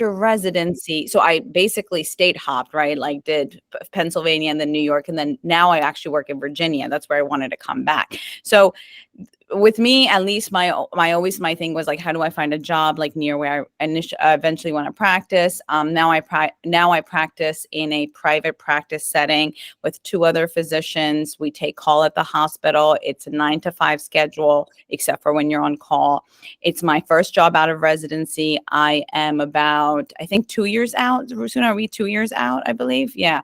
after residency, so I basically state hopped, right? Like did Pennsylvania and then New York. And then now I actually work in Virginia. That's where I wanted to come back. So with me, at least my thing was like, how do I find a job like near where I eventually want to practice? Now I practice in a private practice setting with 2 other physicians. We take call at the hospital. It's a 9 to 5 schedule, except for when you're on call. It's my first job out of residency. I am about, I think, 2 years out. Suna, are we 2 years out? I believe. Yeah.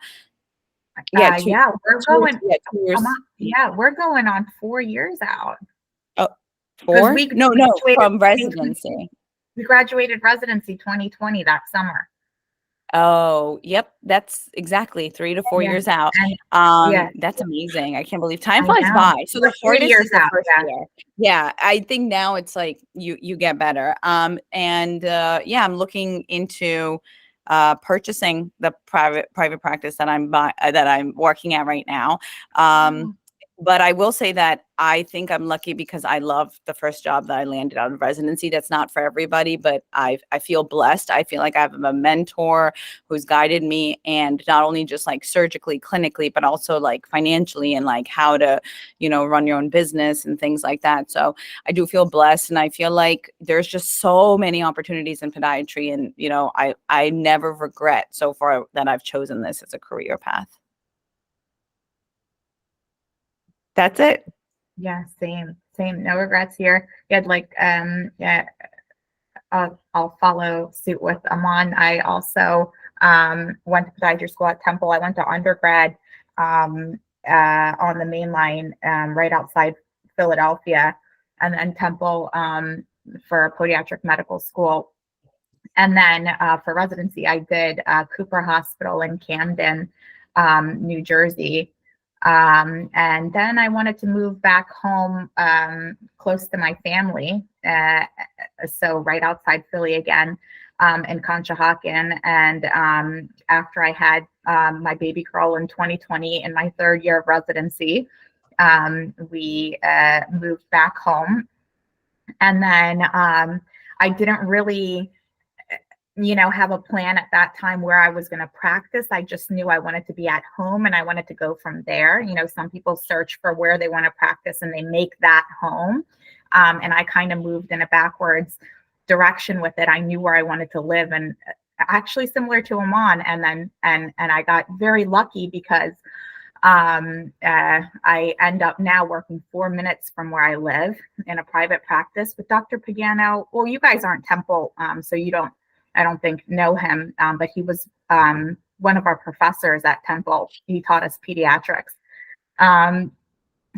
Yeah, we're going. 2 years. Yeah, we're going on 4 years out. Oh, 4? No, from residency. We graduated residency 2020 that summer. Oh, yep. That's exactly 3 to 4 years out. That's amazing. I can't believe time flies by. So the hardest is the first year. Yeah, I think now it's like you get better. I'm looking into purchasing the private practice that I'm working at right now. But I will say that I think I'm lucky because I love the first job that I landed out of residency. That's not for everybody, but I feel blessed. I feel like I have a mentor who's guided me, and not only just like surgically, clinically, but also like financially and like how to, run your own business and things like that. So I do feel blessed, and I feel like there's just so many opportunities in podiatry, and I never regret so far that I've chosen this as a career path. That's it. Yeah, same. No regrets here. I'll follow suit with Aman. I also went to podiatry school at Temple. I went to undergrad on the main line right outside Philadelphia, and then Temple for podiatric medical school. And then for residency, I did Cooper Hospital in Camden, New Jersey. And then I wanted to move back home close to my family. So right outside Philly again, in Conshohocken. And after I had my baby girl in 2020 in my 3rd year of residency, we moved back home. And then I didn't really have a plan at that time where I was going to practice. I just knew I wanted to be at home and I wanted to go from there. Some people search for where they want to practice and they make that home. And I kind of moved in a backwards direction with it. I knew where I wanted to live, and actually similar to Aman. And I got very lucky because I end up now working 4 minutes from where I live in a private practice with Dr. Pagano. Well, you guys aren't Temple, so I don't think know him, but he was one of our professors at Temple. He taught us pediatrics.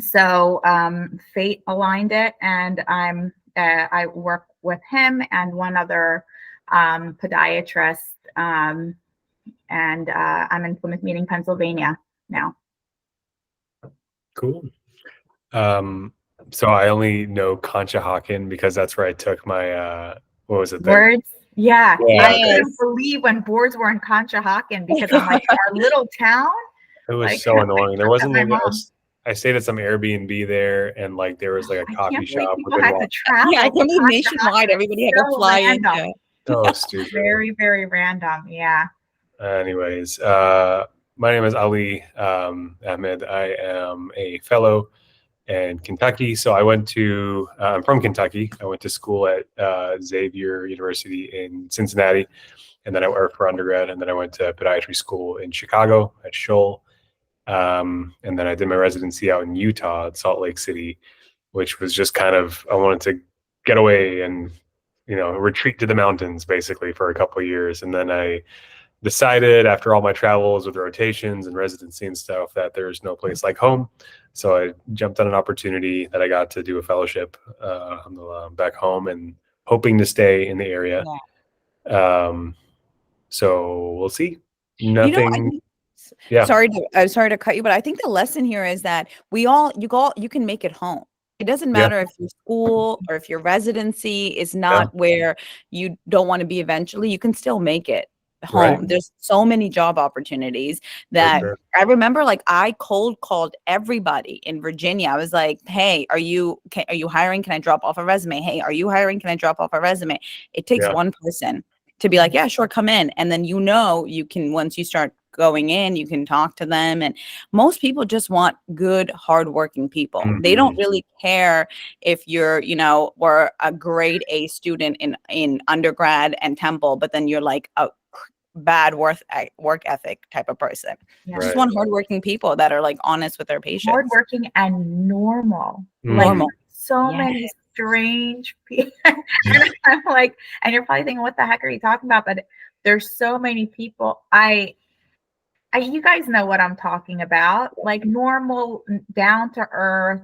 So fate aligned it, and I work with him and one other podiatrist, and I'm in Plymouth Meeting, Pennsylvania now. Cool. So I only know Conshohocken because that's where I took my what was it? Words. Yeah, I couldn't believe when boards were in Conshohocken because I'm like, our little town. It was so annoying. There wasn't I stayed at some Airbnb there, and like there was like a coffee shop. People had to travel. Yeah, I can't believe nationwide everybody had to fly in. So stupid. Very, very random. Yeah. Anyways, my name is Ali Ahmed. I am a fellow in Kentucky. So I'm from Kentucky. I went to school at Xavier University in Cincinnati, and then I worked for undergrad, and then I went to podiatry school in Chicago at Scholl. And then I did my residency out in Utah at Salt Lake City, which was just kind of, I wanted to get away and, retreat to the mountains basically for a couple of years. And then I decided after all my travels with rotations and residency and stuff that there's no place like home. So I jumped on an opportunity that I got to do a fellowship back home and hoping to stay in the area. Yeah. So we'll see. Nothing. Yeah. I'm sorry to cut you, but I think the lesson here is that you can make it home. It doesn't matter if your school or if your residency is not where you don't want to be eventually, you can still make it home. Right. There's so many job opportunities that I remember, like I cold called everybody in Virginia. I was like, hey, are you hiring? Can I drop off a resume? Hey, are you hiring? Can I drop off a resume? It takes one person. to be like, yeah, sure, come in. And then, you can, once you start going in, you can talk to them. And most people just want good, hardworking people. They don't really care if you're, were a grade A student in undergrad and Temple, but then you're like a bad work ethic type of person. Just want hardworking people that are like honest with their patients. Hardworking and normal. Normal. Like so many strange people. And I'm like, and you're probably thinking, what the heck are you talking about? But there's so many people. You guys know what I'm talking about. Like normal, down to earth,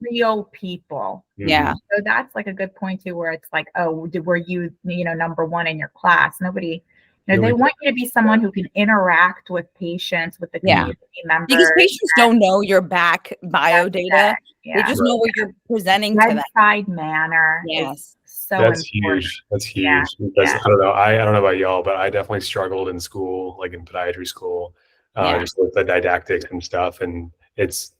real people. Yeah. So that's like a good point too, where it's like, oh, were you, number one in your class? Nobody. They want you to be someone who can interact with patients, with the community members. Because patients don't know your back bio data. They just know what you're presenting to them. Bedside manner. Yes. So that's important. huge. That's huge. Because I don't know. I don't know about y'all, but I definitely struggled in school, like in podiatry school, just with the didactics and stuff. And it's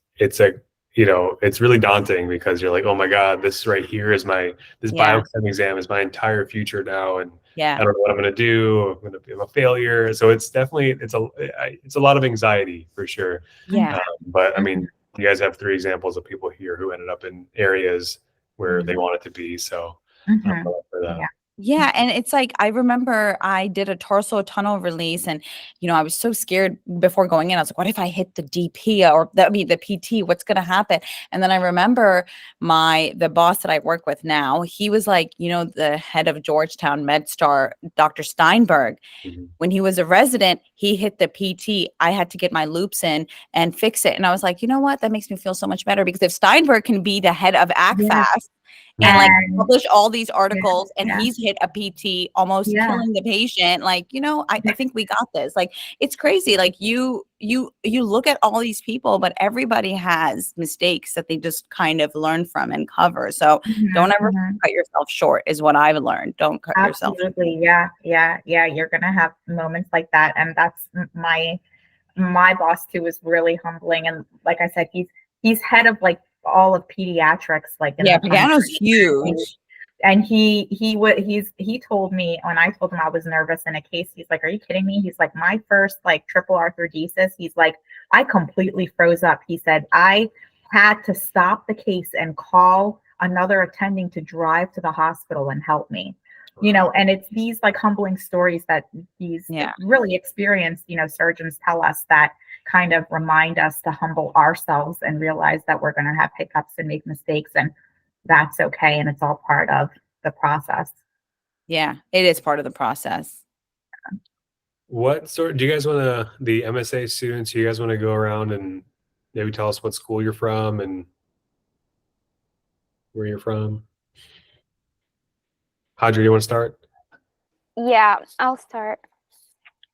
really daunting because you're like, oh my God, this right here is this biochem exam is my entire future now. And I don't know what I'm going to do. I'm going to be a failure. So it's definitely, it's a lot of anxiety for sure. Yeah. But I mean, you guys have 3 examples of people here who ended up in areas where they wanted to be. So for that. Yeah. And it's like, I remember I did a tarsal tunnel release and, I was so scared before going in. I was like, what if I hit the DP or the PT? What's going to happen? And then I remember the boss that I work with now, he was like, the head of Georgetown MedStar, Dr. Steinberg. When he was a resident, he hit the PT. I had to get my loops in and fix it. And I was like, you know what? That makes me feel so much better because if Steinberg can be the head of ACFAS, and like publish all these articles and he's hit a PT almost killing the patient. Like, I think we got this. Like, it's crazy. Like you look at all these people, but everybody has mistakes that they just kind of learn from and cover. So don't ever cut yourself short is what I've learned. Don't cut yourself short. Yeah. You're going to have moments like that. And that's my boss too was really humbling. And like I said, he's head of like all of pediatrics, like Pagano's huge. And he told me when I told him I was nervous in a case, he's like, are you kidding me? He's like, my first like triple arthrodesis, he's like, I completely froze up. He said, I had to stop the case and call another attending to drive to the hospital and help me. And it's these like humbling stories that these really experienced, surgeons tell us that kind of remind us to humble ourselves and realize that we're going to have hiccups and make mistakes, and that's okay. And it's all part of the process. Yeah, it is part of the process. What sort do you guys want to, the MSA students, you guys want to go around and maybe tell us what school you're from and where you're from? Hadri, you want to start? Yeah, I'll start.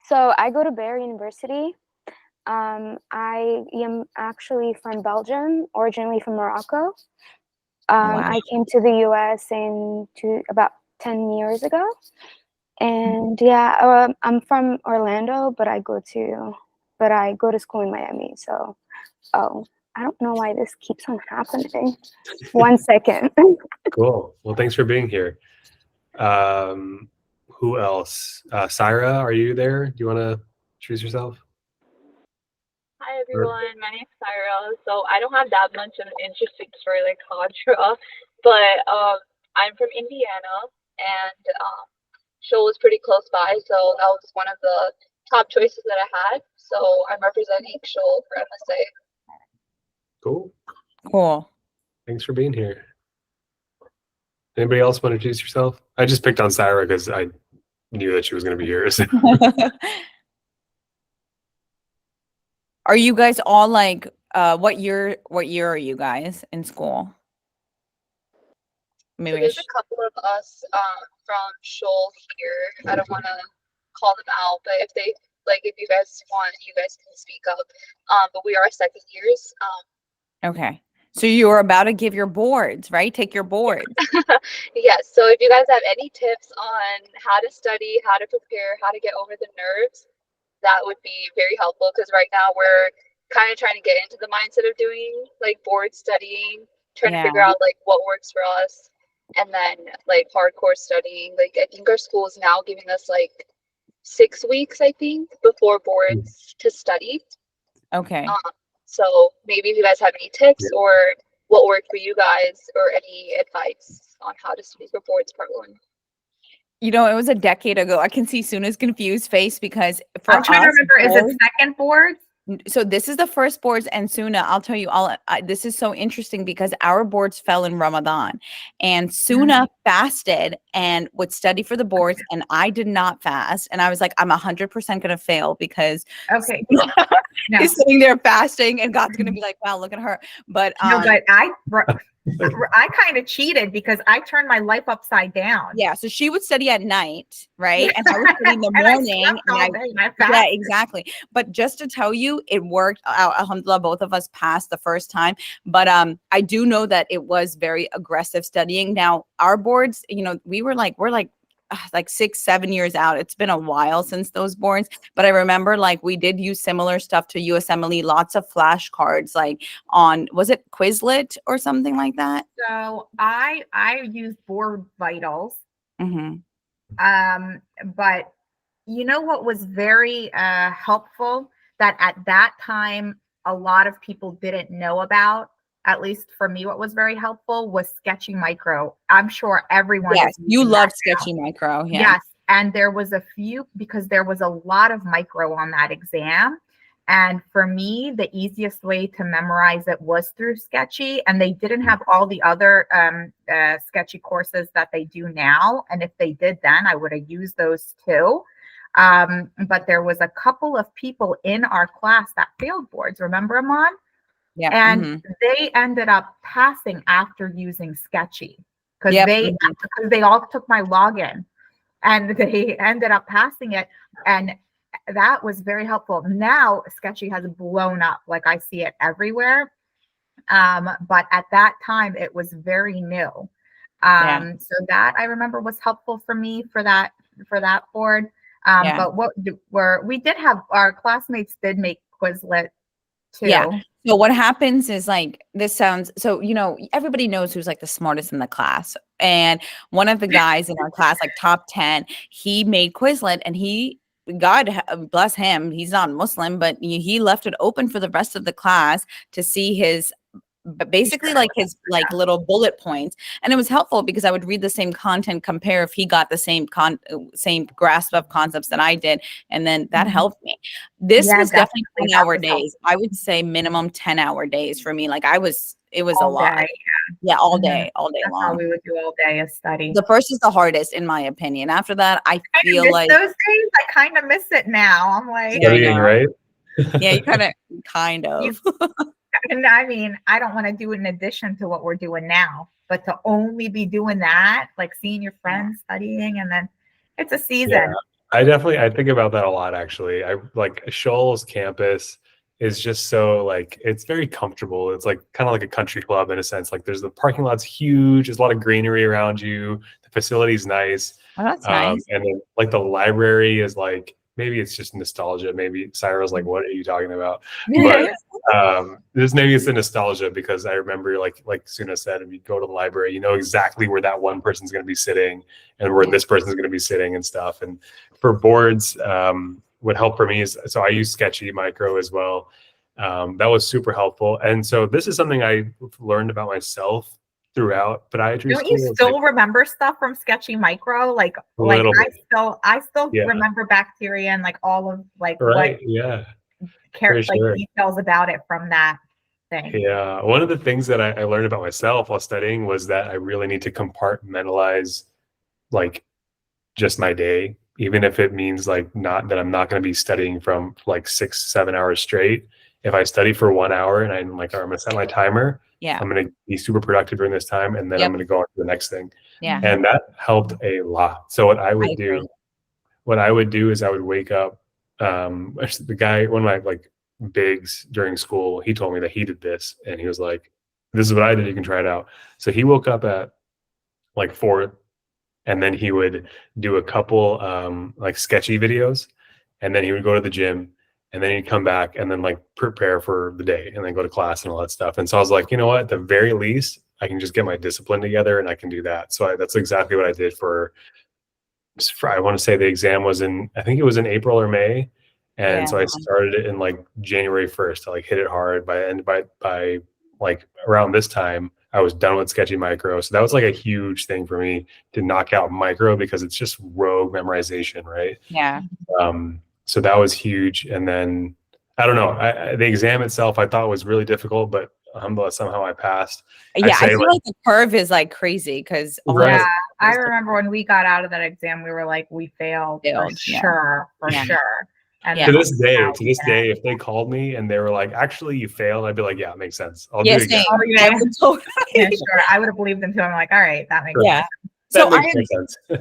So I go to Barry University. I am actually from Belgium, originally from Morocco. I came to the US about 10 years ago. And I'm from Orlando, but I go to school in Miami. So, I don't know why this keeps on happening. 1 second. Cool. Well, thanks for being here. Who else? Syra, are you there? Do you want to introduce yourself? Hi everyone, my name's Syra. So I don't have that much of an interesting story like Audra, but I'm from Indiana, and Scholl was pretty close by, so that was one of the top choices that I had. So I'm representing Scholl for MSA. Cool. Thanks for being here. Anybody else want to introduce yourself? I just picked on Syra because I knew that she was going to be here. So. Are you guys all like, what year are you guys in school? Maybe so there's a couple of us from Scholl here. I don't want to call them out, but if you guys want, you guys can speak up. But we are second years. Okay. So you're about to give your boards, right? Take your boards. Yes. So if you guys have any tips on how to study, how to prepare, how to get over the nerves, that would be very helpful, because right now we're kind of trying to get into the mindset of doing like board studying, trying to figure out like what works for us. and then like hardcore studying. Like I think our school is now giving us like 6 weeks, I think, before boards to study. Okay. So maybe if you guys have any tips Yeah. or what worked for you guys or any advice on how to study for boards part 1. You know, it was a decade ago. I can see Suna's confused face because for I'm trying to us, remember, is it second board? so this is the first boards, and Suna, I'll tell you all, this is so interesting because our boards fell in Ramadan, and Suna fasted and would study for the boards, and I did not fast, and I was like, I'm 100% gonna fail because Okay. he's sitting there fasting, and God's gonna be like, wow, look at her. But no, but I kind of cheated because I turned my life upside down. Yeah, so she would study at night, right? And I would study in the morning. Yeah, exactly. But just to tell you, it worked out. Alhamdulillah, both of us passed the first time. But I do know that it was very aggressive studying. Now, our boards, you know, we're like 6-7 years out. It's been a while since those boards, but I remember like we did use similar stuff to USMLE, lots of flashcards, like on, was it Quizlet or something like that? So I used Board Vitals. Mm-hmm. But you know what was very helpful that at that time a lot of people didn't know about, at least for me, what was very helpful was Sketchy Micro. I'm sure everyone. Yes, you loved Sketchy Micro. Yeah. Yes, and there was a few because there was a lot of micro on that exam. And for me, the easiest way to memorize it was through Sketchy, and they didn't have all the other Sketchy courses that they do now. And if they did then, I would have used those too. But there was a couple of people in our class that failed boards. Remember, Aman? Yeah. And they ended up passing after using Sketchy because they all took my login, and they ended up passing it. And that was very helpful. Now Sketchy has blown up. Like I see it everywhere. But at that time it was very new. So that I remember was helpful for me for that board. But we did have our classmates did make Quizlet too. Yeah. So what happens is like, this sounds, so, you know, everybody knows who's like the smartest in the class. And one of the guys in our class, like top 10, he made Quizlet, and God bless him, he's not Muslim, but he left it open for the rest of the class to see his, basically like his like little bullet points. And it was helpful because I would read the same content, compare if he got the same grasp of concepts that I did. And then that helped me. This was definitely 10-hour days. I would say minimum 10-hour days for me. Like it was all a lot. Day, all day That's long. how we would do all day of study. The first is the hardest, in my opinion. After that, I feel like those days, I kind of miss it now. I'm like, studying, right? Yeah, you kind of. And I mean, I don't want to do it in addition to what we're doing now, but to only be doing that, like seeing your friends studying, and then it's a season. Yeah, I think about that a lot, actually. I like Scholl's campus is just so like, it's very comfortable. It's like kind of like a country club in a sense. Like there's the parking lot's huge. There's a lot of greenery around you. The facility's nice. Oh, that's nice. And then like the library is like, maybe it's just nostalgia. Maybe Cyra's like, what are you talking about? But maybe it's the nostalgia because I remember like Suna said, if you go to the library, you know exactly where that one person's going to be sitting and where this person's going to be sitting and stuff. And for boards, what helped for me is, so I use Sketchy Micro as well. That was super helpful. And so this is something I learned about myself throughout podiatry. Don't you still remember stuff from Sketchy Micro? Like I still remember bacteria and like all of like details about it from that thing. Yeah, one of the things that I learned about myself while studying was that I really need to compartmentalize like just my day, even if it means like I'm not going to be studying from like 6-7 hours straight. If I study for 1 hour and I'm like, I'm going to set my timer. Yeah, I'm going to be super productive during this time, and then I'm going to go on to the next thing. Yeah, and that helped a lot. So what I would do is I would wake up. The guy, one of my like bigs during school, he told me that he did this, and he was like, "This is what I did. You can try it out." So he woke up at like 4, and then he would do a couple like sketchy videos, and then he would go to the gym. And then he'd come back and then like prepare for the day and then go to class and all that stuff. And so I was like, you know what, at the very least, I can just get my discipline together and I can do that. So that's exactly what I did for I want to say the exam was I think it was in April or May. And so I started it in like January 1st. I like hit it hard by like around this time, I was done with sketchy micro. So that was like a huge thing for me to knock out micro because it's just rogue memorization, right? Yeah. So that was huge. And then I don't know, the exam itself I thought was really difficult, but alhamdulillah, somehow I passed. Yeah, I feel like the curve is like crazy because yeah, I remember when we got out of that exam, we were like, we failed for sure. And to this day, if they called me and they were like, actually you failed, I'd be like, yeah, it makes sense. I'll do it again. Yeah, sure. I would have believed them too. I'm like, all right, that makes sense. So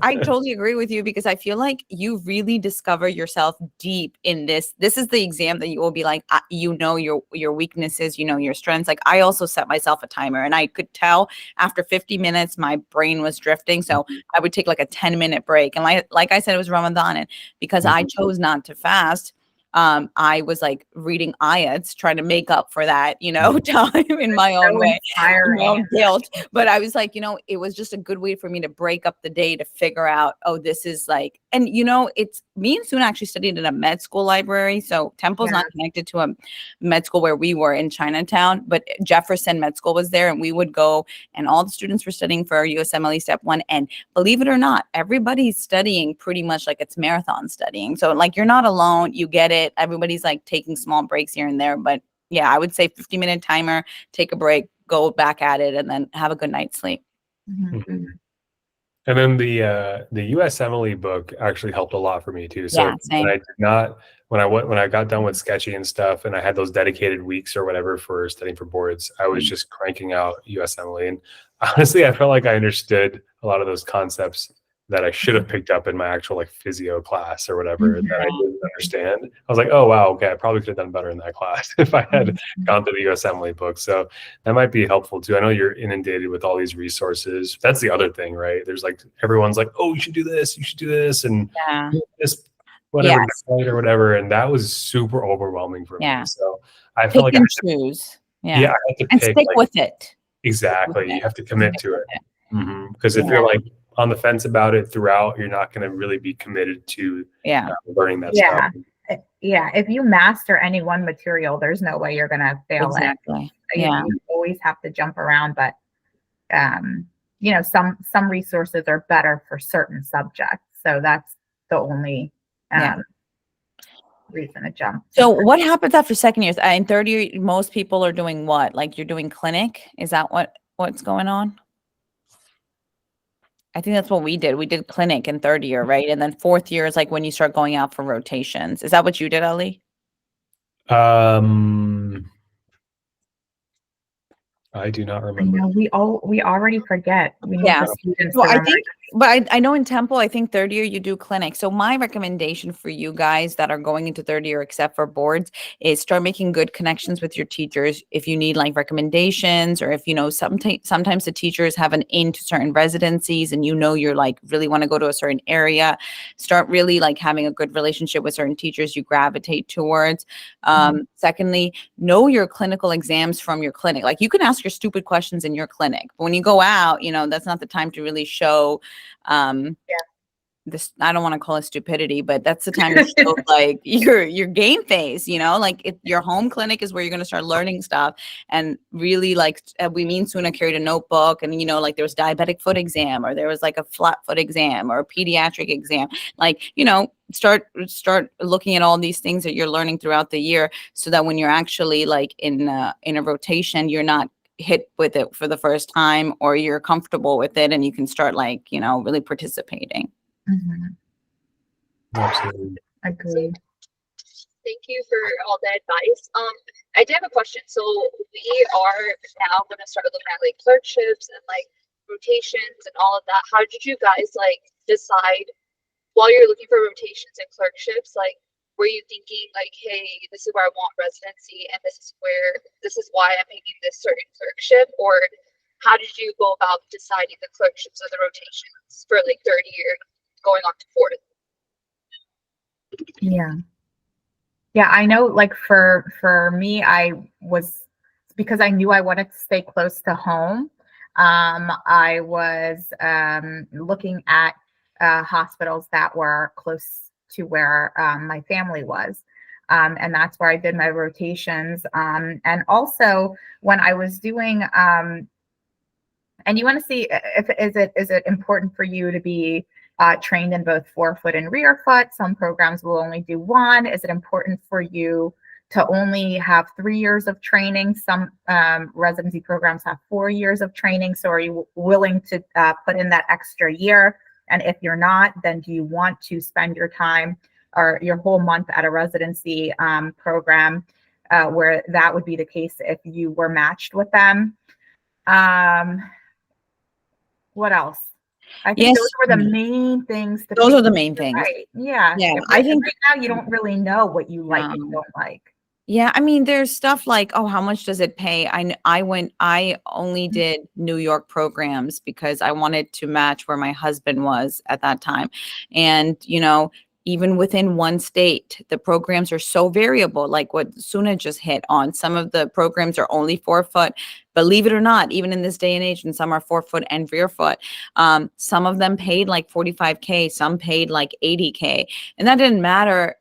I totally agree with you because I feel like you really discover yourself deep in this. This is the exam that you will be like, you know, your weaknesses, you know, your strengths. Like I also set myself a timer and I could tell after 50 minutes, my brain was drifting. So I would take like a 10-minute break. And like I said, it was Ramadan. And because I chose not to fast, I was like reading ayats, trying to make up for that, you know, time in my own way, my own guilt. But I was like, you know, it was just a good way for me to break up the day to figure out, oh, this is like, and you know, it's me and Suna actually studied in a med school library. So Temple's not connected to a med school where we were in Chinatown, but Jefferson Med School was there and we would go and all the students were studying for USMLE Step 1. And believe it or not, everybody's studying pretty much like it's marathon studying. So like you're not alone, you get it. Everybody's like taking small breaks here and there, but yeah, I would say 50-minute timer, take a break, go back at it, and then have a good night's sleep. And then the USMLE book actually helped a lot for me too. So when I got done with sketchy and stuff, and I had those dedicated weeks or whatever for studying for boards, I was just cranking out USMLE, and honestly, I felt like I understood a lot of those concepts that I should have picked up in my actual like physio class or whatever that I didn't understand. I was like, oh wow, okay, I probably could have done better in that class if I had gone through the USMLE book. So that might be helpful too. I know you're inundated with all these resources. That's the other thing, right? There's like everyone's like, oh, you should do this, and this whatever or whatever. And that was super overwhelming for me. So I felt like I had to choose. I had to and stick with it. Exactly. You have to commit to it. Because if you're like on the fence about it throughout, you're not going to really be committed to learning that stuff. Yeah. If you master any one material, there's no way you're going to fail it. You always have to jump around, but you know, some resources are better for certain subjects. So that's the only reason to jump. So what happens after second year? In third year, most people are doing what? Like you're doing clinic? Is that what's going on? I think that's what we did. We did clinic in third year, right? And then fourth year is like when you start going out for rotations. Is that what you did, Ali? I do not remember. I know, we already forget. We need the students well, I know in Temple, I think third year you do clinic. So my recommendation for you guys that are going into third year, except for boards, is start making good connections with your teachers. If you need like recommendations, or if you know sometimes the teachers have an in to certain residencies, and you know you're like really want to go to a certain area, start really like having a good relationship with certain teachers you gravitate towards. Secondly, know your clinical exams from your clinic. Like you can ask your stupid questions in your clinic, but when you go out, you know that's not the time to really show this, I don't want to call it stupidity, but that's the time to show like your game face, you know, like your home clinic is where you're going to start learning stuff. And really like Suna carried a notebook, and you know, like there was diabetic foot exam, or there was like a flat foot exam, or a pediatric exam, like, you know, start looking at all these things that you're learning throughout the year, so that when you're actually like in a rotation, you're not hit with it for the first time, or you're comfortable with it and you can start like, you know, really participating. Absolutely. Agreed. Thank you for all the advice. I did have a question. So we are now going to start looking at like clerkships and like rotations and all of that. How did you guys like decide while you're looking for rotations and clerkships? Like, were you thinking like, hey, this is where I want residency, and this is why I'm picking this certain clerkship? Or how did you go about deciding the clerkships or the rotations for like third year going on to fourth? Yeah, I know like for me, because I knew I wanted to stay close to home, I was looking at hospitals that were close to where my family was. And that's where I did my rotations. And also when I was doing, and you want to see if is it important for you to be trained in both forefoot and rear foot? Some programs will only do one. Is it important for you to only have 3 years of training? Some residency programs have 4 years of training. So are you willing to put in that extra year? And if you're not, then do you want to spend your time or your whole month at a residency program where that would be the case if you were matched with them? What else? I think those were the main things. Those are the main things. Right. Yeah. Yeah. I think right now you don't really know what you like and don't like. Yeah. I mean, there's stuff like, oh, how much does it pay? I only did New York programs because I wanted to match where my husband was at that time. And, you know, even within one state, the programs are so variable, like what Suna just hit on. Some of the programs are only forefoot, believe it or not, even in this day and age, and some are forefoot and rear foot. Some of them paid like $45K, some paid like $80K. And that didn't matter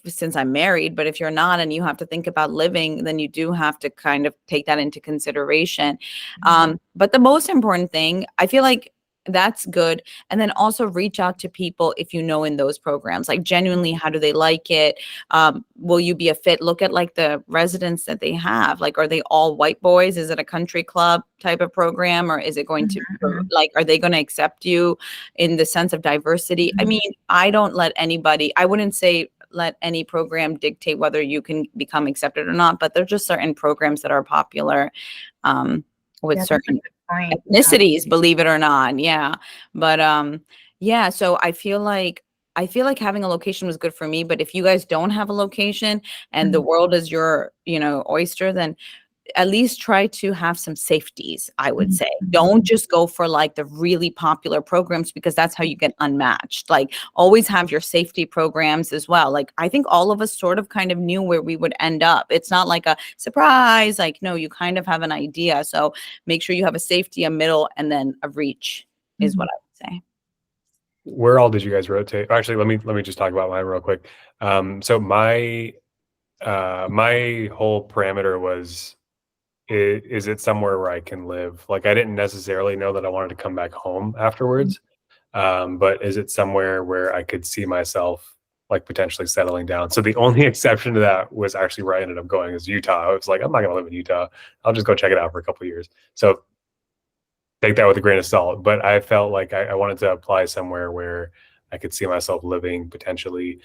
since I'm married, but if you're not and you have to think about living, then you do have to kind of take that into consideration. But the most important thing, I feel like, that's good. And then also reach out to people if you know in those programs, like genuinely, how do they like it? Will you be a fit? Look at like the residents that they have. Like, are they all white boys? Is it a country club type of program? Or is it going to like, are they going to accept you in the sense of diversity? I mean, I wouldn't say let any program dictate whether you can become accepted or not, but there's just certain programs that are popular with certain ethnicities, believe it or not. Yeah. But yeah, so I feel like having a location was good for me, but if you guys don't have a location and the world is your, you know, oyster, then at least try to have some safeties, I would say. Don't just go for like the really popular programs, because that's how you get unmatched. Like, always have your safety programs as well. Like, I think all of us sort of kind of knew where we would end up. It's not like a surprise. Like, no, you kind of have an idea. So make sure you have a safety, a middle, and then a reach is what I would say. Where all did you guys rotate? Actually, let me just talk about mine real quick. So my whole parameter was, is it somewhere where I can live? Like, I didn't necessarily know that I wanted to come back home afterwards, but is it somewhere where I could see myself like potentially settling down? So the only exception to that was actually where I ended up going is Utah. I was like, I'm not gonna live in Utah. I'll just go check it out for a couple of years. So take that with a grain of salt. But I felt like I wanted to apply somewhere where I could see myself living potentially.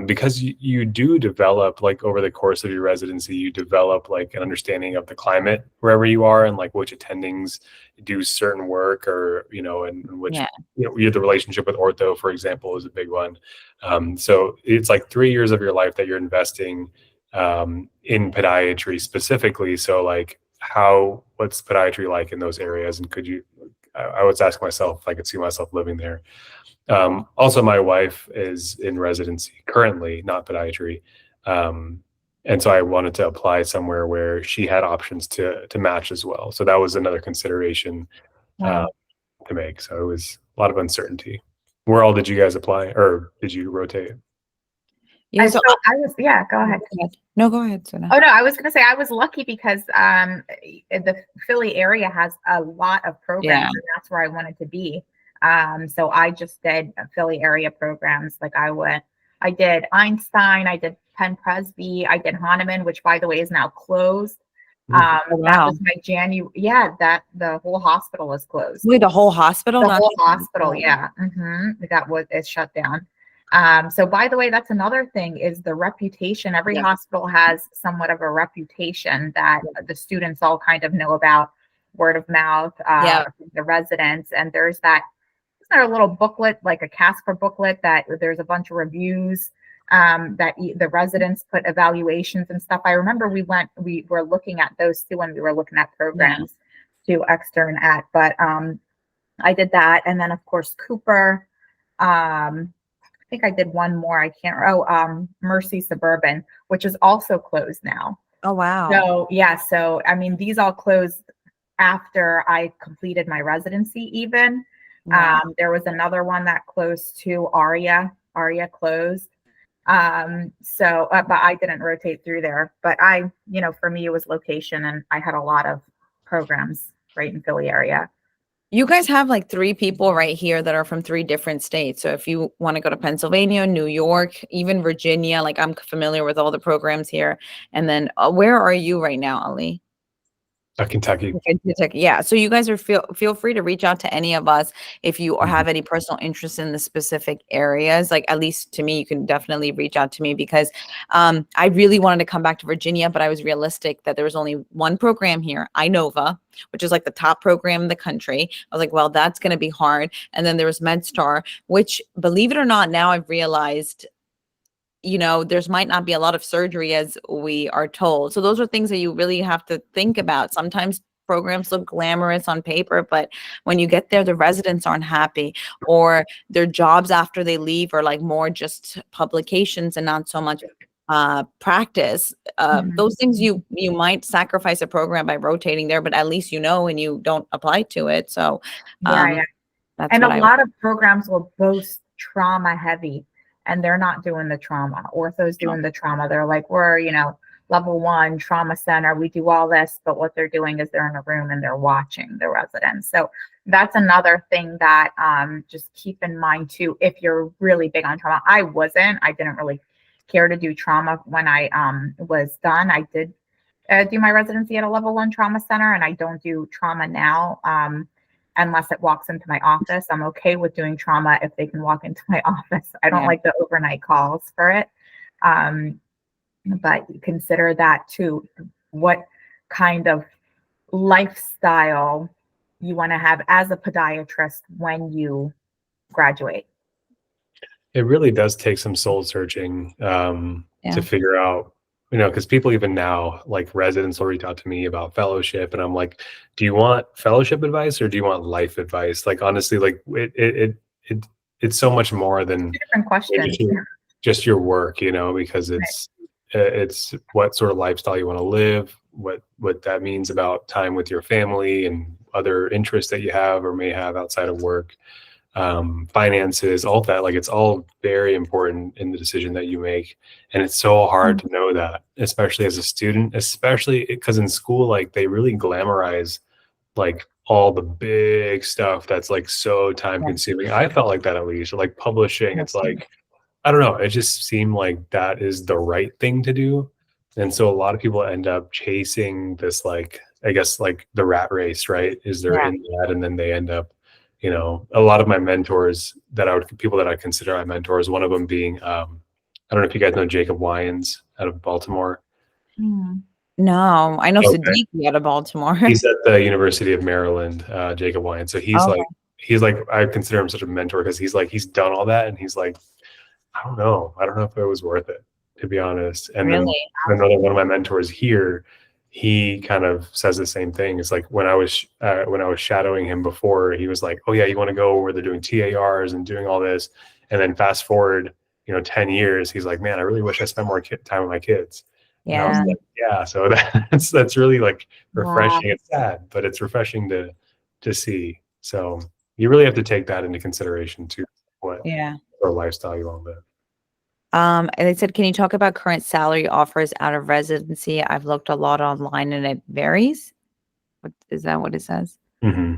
Because you do develop, like, over the course of your residency, you develop like an understanding of the climate wherever you are, and like which attendings do certain work, or, you know, and which, you know, the relationship with ortho, for example, is a big one. So it's like 3 years of your life that you're investing in podiatry specifically. So like, what's podiatry like in those areas? And I was asking myself if I could see myself living there. Also, my wife is in residency currently, not podiatry. And so I wanted to apply somewhere where she had options to match as well. So that was another consideration to make. So it was a lot of uncertainty. Where all did you guys apply, or did you rotate? Yeah, so I was, go ahead. No, go ahead, Suna. Oh, no, I was going to say I was lucky because the Philly area has a lot of programs, and that's where I wanted to be. So I just did Philly area programs. Like, I did Einstein, I did Penn Presby, I did Hahnemann, which, by the way, is now closed. That was my January. Yeah, the whole hospital is closed. Wait, the whole hospital? The whole hospital, yeah. It's shut down. So, by the way, that's another thing, is the reputation. Every hospital has somewhat of a reputation that the students all kind of know about, word of mouth, the residents. And there's isn't there a little booklet, like a Casper booklet, that there's a bunch of reviews that the residents put evaluations and stuff. I remember we were looking at those too when we were looking at programs to extern at, but I did that. And then, of course, Cooper. I think I did one more. I can't. Mercy Suburban, which is also closed now. Oh, wow. So yeah. So I mean, these all closed after I completed my residency even. There was another one that closed to Aria closed. But I didn't rotate through there. But for me, it was location, and I had a lot of programs right in Philly area. You guys have like 3 people right here that are from 3 different states. So if you want to go to Pennsylvania, New York, even Virginia, like I'm familiar with all the programs here. And then where are you right now, Ali? Kentucky. Yeah. So you guys are feel free to reach out to any of us if you have any personal interest in the specific areas. Like, at least to me, you can definitely reach out to me, because I really wanted to come back to Virginia, but I was realistic that there was only one program here, INOVA, which is like the top program in the country. I was like, well, that's going to be hard. And then there was MedStar, which, believe it or not, now I've realized, there's might not be a lot of surgery as we are told. So those are things that you really have to think about. Sometimes programs look glamorous on paper, but when you get there, the residents aren't happy, or their jobs after they leave are like more just publications and not so much practice. Those things you might sacrifice a program by rotating there, but at least and you don't apply to it. So that's and a lot of programs will boast trauma heavy, and they're not doing the trauma. Ortho's doing the trauma. They're like, we're, level 1 trauma center. We do all this, but what they're doing is they're in a room and they're watching the residents. So that's another thing that just keep in mind too, if you're really big on trauma. I didn't really care to do trauma when I was done. I did do my residency at a level 1 trauma center, and I don't do trauma now. Unless it walks into my office. I'm okay with doing trauma if they can walk into my office. I don't like the overnight calls for it. But consider that too, what kind of lifestyle you want to have as a podiatrist when you graduate. It really does take some soul searching to figure out, because people even now, like residents will reach out to me about fellowship, and I'm like, do you want fellowship advice or do you want life advice? Like, honestly, like it's so much more than different questions. Just your work, because it's what sort of lifestyle you want to live, what that means about time with your family and other interests that you have or may have outside of work. Finances, all that, like it's all very important in the decision that you make. And it's so hard to know that, especially as a student, especially because in school, like they really glamorize like all the big stuff that's like so time consuming. I felt like that, at least, like publishing. It's like, I don't know, it just seemed like that is the right thing to do. And so a lot of people end up chasing this, like, I guess like the rat race, right? Is they're in that, and then they end up, a lot of my mentors people that I consider my mentors, one of them being, I don't know if you guys know Jacob Wyans out of Baltimore. No, I know Siddiqui out of Baltimore. He's at the University of Maryland, Jacob Wyans. So he's like, I consider him such a mentor because he's done all that, and he's like, I don't know if it was worth it, to be honest. And then another one of my mentors here, he kind of says the same thing. It's like when I was shadowing him before, he was like, oh yeah, you want to go where they're doing TARs and doing all this. And then fast forward, 10 years, he's like, man, I really wish I spent more time with my kids. Yeah. And I was like, yeah. So that's really like refreshing. Wow. It's sad, but it's refreshing to see. So you really have to take that into consideration too. What sort of lifestyle you want to live. And they said, can you talk about current salary offers out of residency? I've looked a lot online and it varies. Is that what it says? Mm-hmm.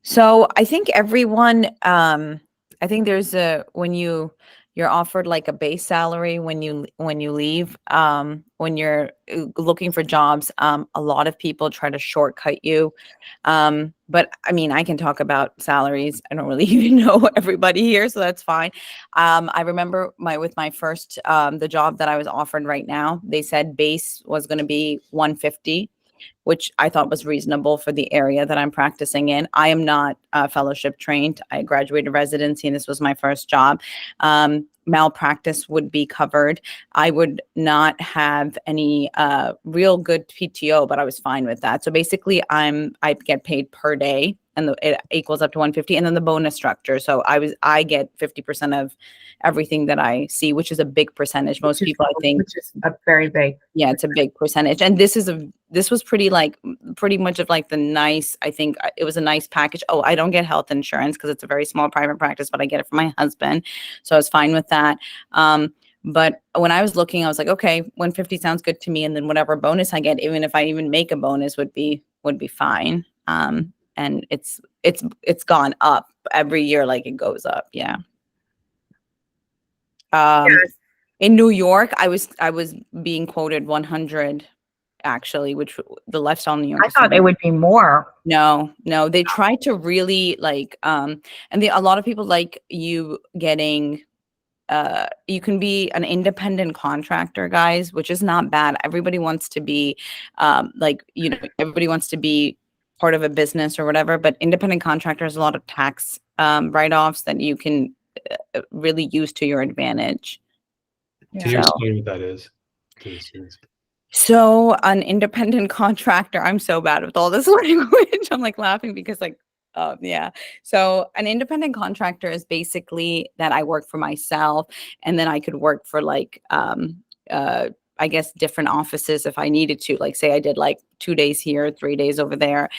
So I think everyone, I think there's when you're offered like a base salary when you leave, when you're looking for jobs, a lot of people try to shortcut you. But I mean, I can talk about salaries. I don't really even know everybody here, so that's fine. I remember with my first, the job that I was offered right now, they said base was going to be 150. Which I thought was reasonable for the area that I'm practicing in. I am not fellowship trained. I graduated residency and this was my first job. Malpractice would be covered. I would not have any real good PTO, but I was fine with that. So basically I get paid per day and it equals up to 150, and then the bonus structure. So I get 50% of everything that I see, which is a big percentage. Most people, I think, which is a very big. Yeah, it's a big percentage. And this was pretty much of like the nice, I think it was a nice package. Oh, I don't get health insurance because it's a very small private practice, but I get it from my husband. So I was fine with that. But when I was looking, I was like, okay, 150 sounds good to me. And then whatever bonus I get, even if I even make a bonus, would be fine. And it's gone up every year, like it goes up. Yeah. Yes. In New York, I was being quoted 100 actually, which the lifestyle in New York. I thought it would be more. No, they tried to really like, and a lot of people like you getting, you can be an independent contractor, guys, which is not bad. Everybody wants to be, everybody wants to be part of a business or whatever, but independent contractors, a lot of tax write-offs that you can really use to your advantage. Can you explain what that is to the students? So an independent contractor, I'm so bad with all this language. I'm like laughing because yeah. So an independent contractor is basically that I work for myself, and then I could work for like, I guess different offices if I needed to, like say I did like 2 days here, 3 days over there.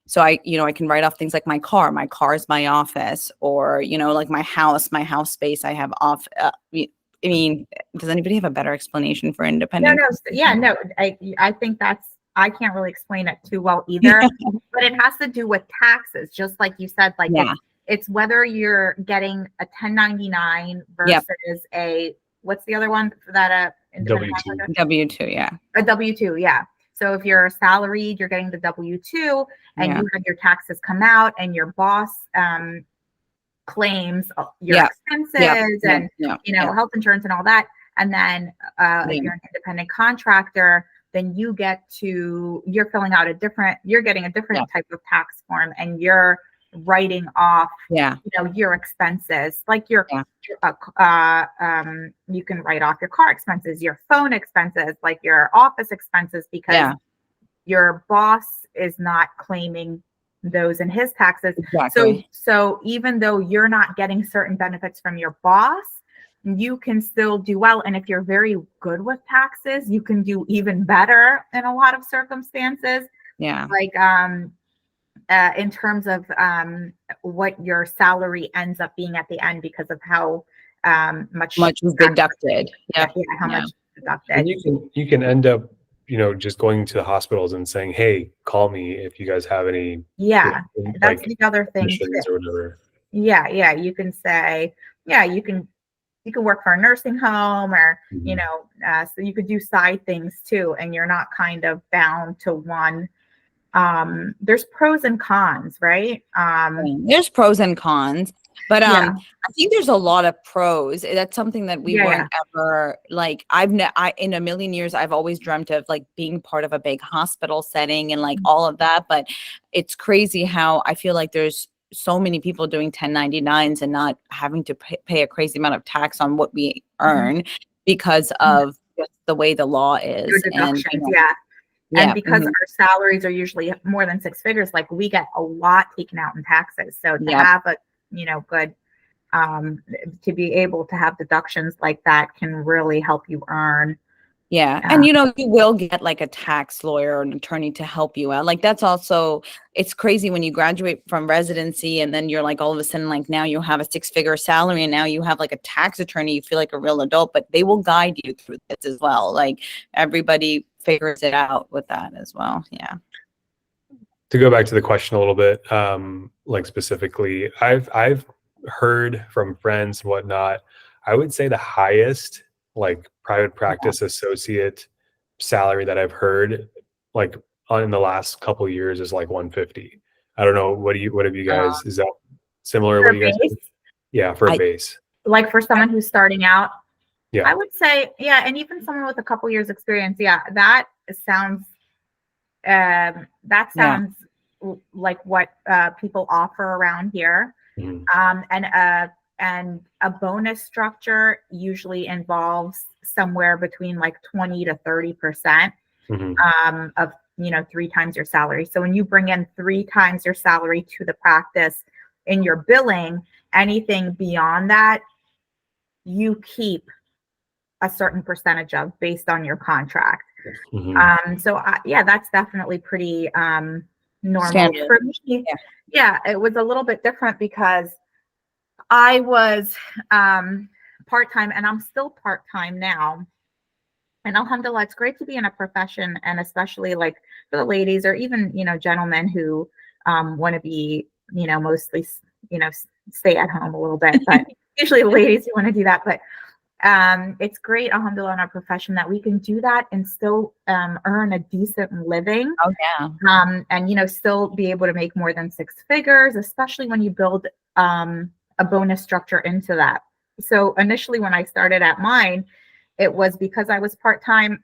So I can write off things like my car is my office, or, like my house space I have off. I mean, does anybody have a better explanation for independent? No. I think I can't really explain it too well either, but it has to do with taxes. Just like you said, like it's whether you're getting a 1099 versus what's the other one for that? W-2, yeah. A W-2, yeah. So if you're salaried, you're getting the W-2 and you have your taxes come out and your boss, claims your expenses and health insurance and all that, and then if you're an independent contractor, then you're filling out you're getting a different type of tax form, and you're writing off your expenses, like you can write off your car expenses, your phone expenses, like your office expenses, because your boss is not claiming those in his taxes. Exactly. So even though you're not getting certain benefits from your boss, you can still do well. And if you're very good with taxes, you can do even better in a lot of circumstances. Yeah. Like in terms of what your salary ends up being at the end, because of how much was deducted. How much deducted. And you can end up just going to the hospitals and saying, hey, call me if you guys have any. That's the other thing or whatever. You can say, you can work for a nursing home, or so you could do side things too, and you're not kind of bound to one. There's pros and cons, right? There's pros and cons, but I think there's a lot of pros. That's something that we weren't ever like. In a million years, I've always dreamt of like being part of a big hospital setting and like all of that. But it's crazy how I feel like there's so many people doing 1099s and not having to pay a crazy amount of tax on what we earn because of just the way the law is. And because our salaries are usually more than 6 figures, like we get a lot taken out in taxes. So to have a, good, to be able to have deductions like that can really help you earn. And you will get like a tax lawyer or an attorney to help you out. Like that's also, it's crazy when you graduate from residency and then you're like all of a sudden like now you have a 6-figure salary and now you have like a tax attorney, you feel like a real adult, but they will guide you through this as well. Like everybody figures it out with that as well. To go back to the question a little bit, like specifically, I've heard from friends and whatnot, I would say the highest like private practice associate salary that I've heard like in the last couple of years is like 150. I don't know. What have you guys, is that similar? What do you guys? Yeah, for a base. Like for someone who's starting out, I would say, and even someone with a couple years experience, that sounds like what people offer around here. And a bonus structure usually involves somewhere between like 20 to 30% 3 times your salary. So when you bring in 3 times your salary to the practice in your billing, anything beyond that, you keep a certain percentage of based on your contract. So yeah, that's definitely pretty normal. Standard. For me. Yeah, it was a little bit different because I was part-time, and I'm still part-time now. And alhamdulillah, it's great to be in a profession, and especially like for the ladies or even, gentlemen who want to be, mostly, stay at home a little bit, but usually the ladies who want to do that. But it's great, alhamdulillah, in our profession that we can do that and still earn a decent living. Oh, yeah. And, still be able to make more than 6 figures, especially when you build a bonus structure into that. So initially when I started at mine, it was because I was part-time,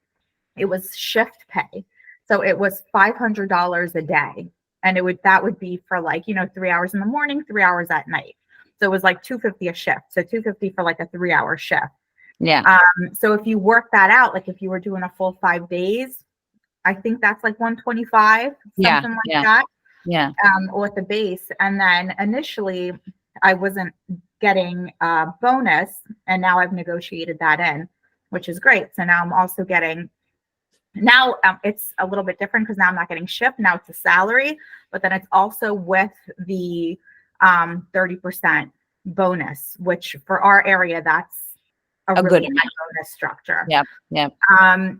it was shift pay. So it was $500 a day. And that would be for like, 3 hours in the morning, 3 hours at night. So it was like $250 a shift. So $250 for like a 3-hour shift. Yeah. So if you work that out, like if you were doing a full 5 days, I think that's like 125, something like that. Yeah. With the base. And then initially I wasn't getting a bonus, and now I've negotiated that in, which is great. So now I'm also getting, now it's a little bit different because now I'm not getting shift. Now it's a salary, but then it's also with the 30% bonus, which for our area, that's a really good high bonus structure. Yep. Yep.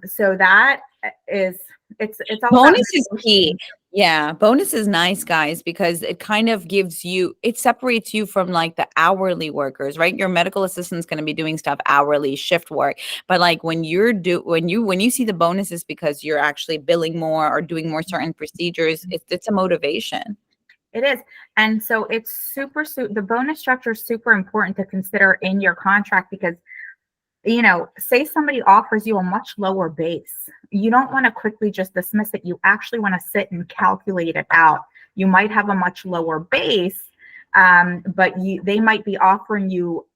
So that is, it's all bonus is key. Yeah, bonus is nice, guys, because it kind of gives you, it separates you from like the hourly workers, right? Your medical assistant's going to be doing stuff hourly, shift work. But like when you see the bonuses because you're actually billing more or doing more certain procedures, it's a motivation. It is. And so it's the bonus structure is super important to consider in your contract because, say somebody offers you a much lower base. You don't want to quickly just dismiss it. You actually want to sit and calculate it out. You might have a much lower base, but they might be offering you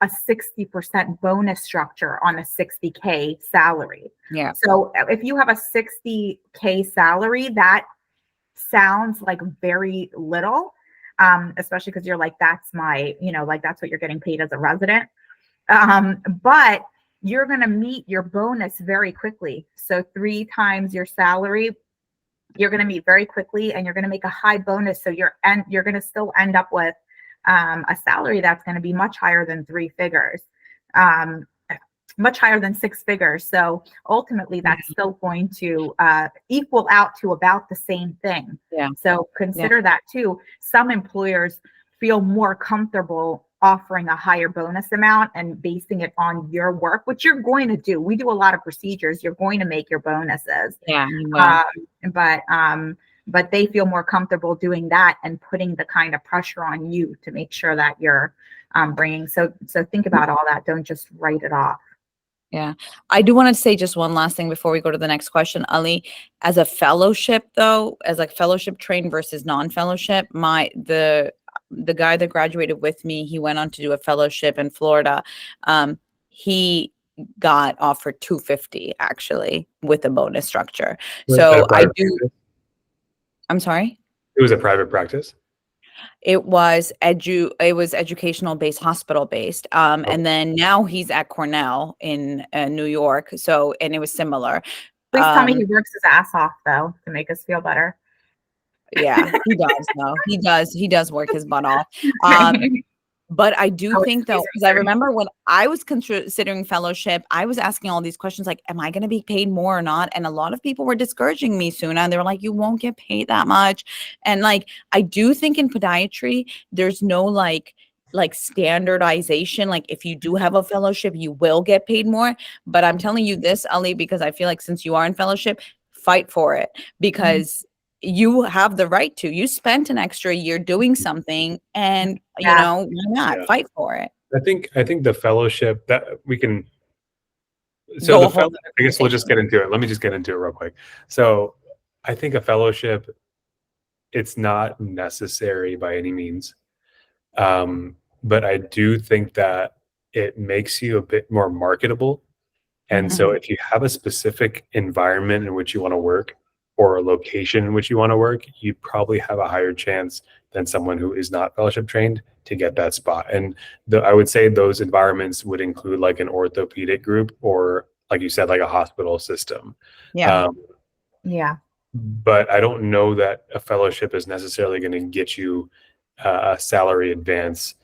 a 60% bonus structure on a 60K salary. Yeah. So if you have a 60K salary, that sounds like very little, especially because you're like, that's my, like that's what you're getting paid as a resident. But you're going to meet your bonus very quickly. So 3 times your salary, you're going to meet very quickly, and you're going to make a high bonus. So you're going to still end up with a salary that's going to be much higher than 3 figures, much higher than 6 figures. So ultimately, that's still going to equal out to about the same thing. Yeah. So consider that too. Some employers feel more comfortable offering a higher bonus amount and basing it on your work, which you're going to do. We do a lot of procedures. You're going to make your bonuses. Yeah. But they feel more comfortable doing that and putting the kind of pressure on you to make sure that you're bringing. So think about all that. Don't just write it off. Yeah. I do want to say just one last thing before we go to the next question, Ali. As a fellowship though, as like fellowship trained versus non-fellowship, the guy that graduated with me, he went on to do a fellowship in Florida. He got offered $250 actually with a bonus structure. So I'm sorry? It was a private practice? It was educational based, hospital based. And then now he's at Cornell in New York. So, and it was similar. Please tell me he works his ass off though, to make us feel better. Yeah, he does though. He does work his butt off. But I do think though, because I remember when I was considering fellowship, I was asking all these questions like, am I going to be paid more or not? And a lot of people were discouraging me, Suna, and they were like, you won't get paid that much. And like, I do think in podiatry, there's no like standardization. Like if you do have a fellowship, you will get paid more. But I'm telling you this, Ali, because I feel like since you are in fellowship, fight for it, because you have the right to. You spent an extra year doing something, and why not fight for it? I think the fellowship that we can. So I guess we'll just get into it. Let me just get into it real quick. So I think a fellowship, it's not necessary by any means, but I do think that it makes you a bit more marketable. And so if you have a specific environment in which you want to work, or location in which you want to work, you probably have a higher chance than someone who is not fellowship trained to get that spot. And I would say those environments would include like an orthopedic group, or like you said, like a hospital system. Yeah. Yeah. But I don't know that a fellowship is necessarily going to get you a salary advance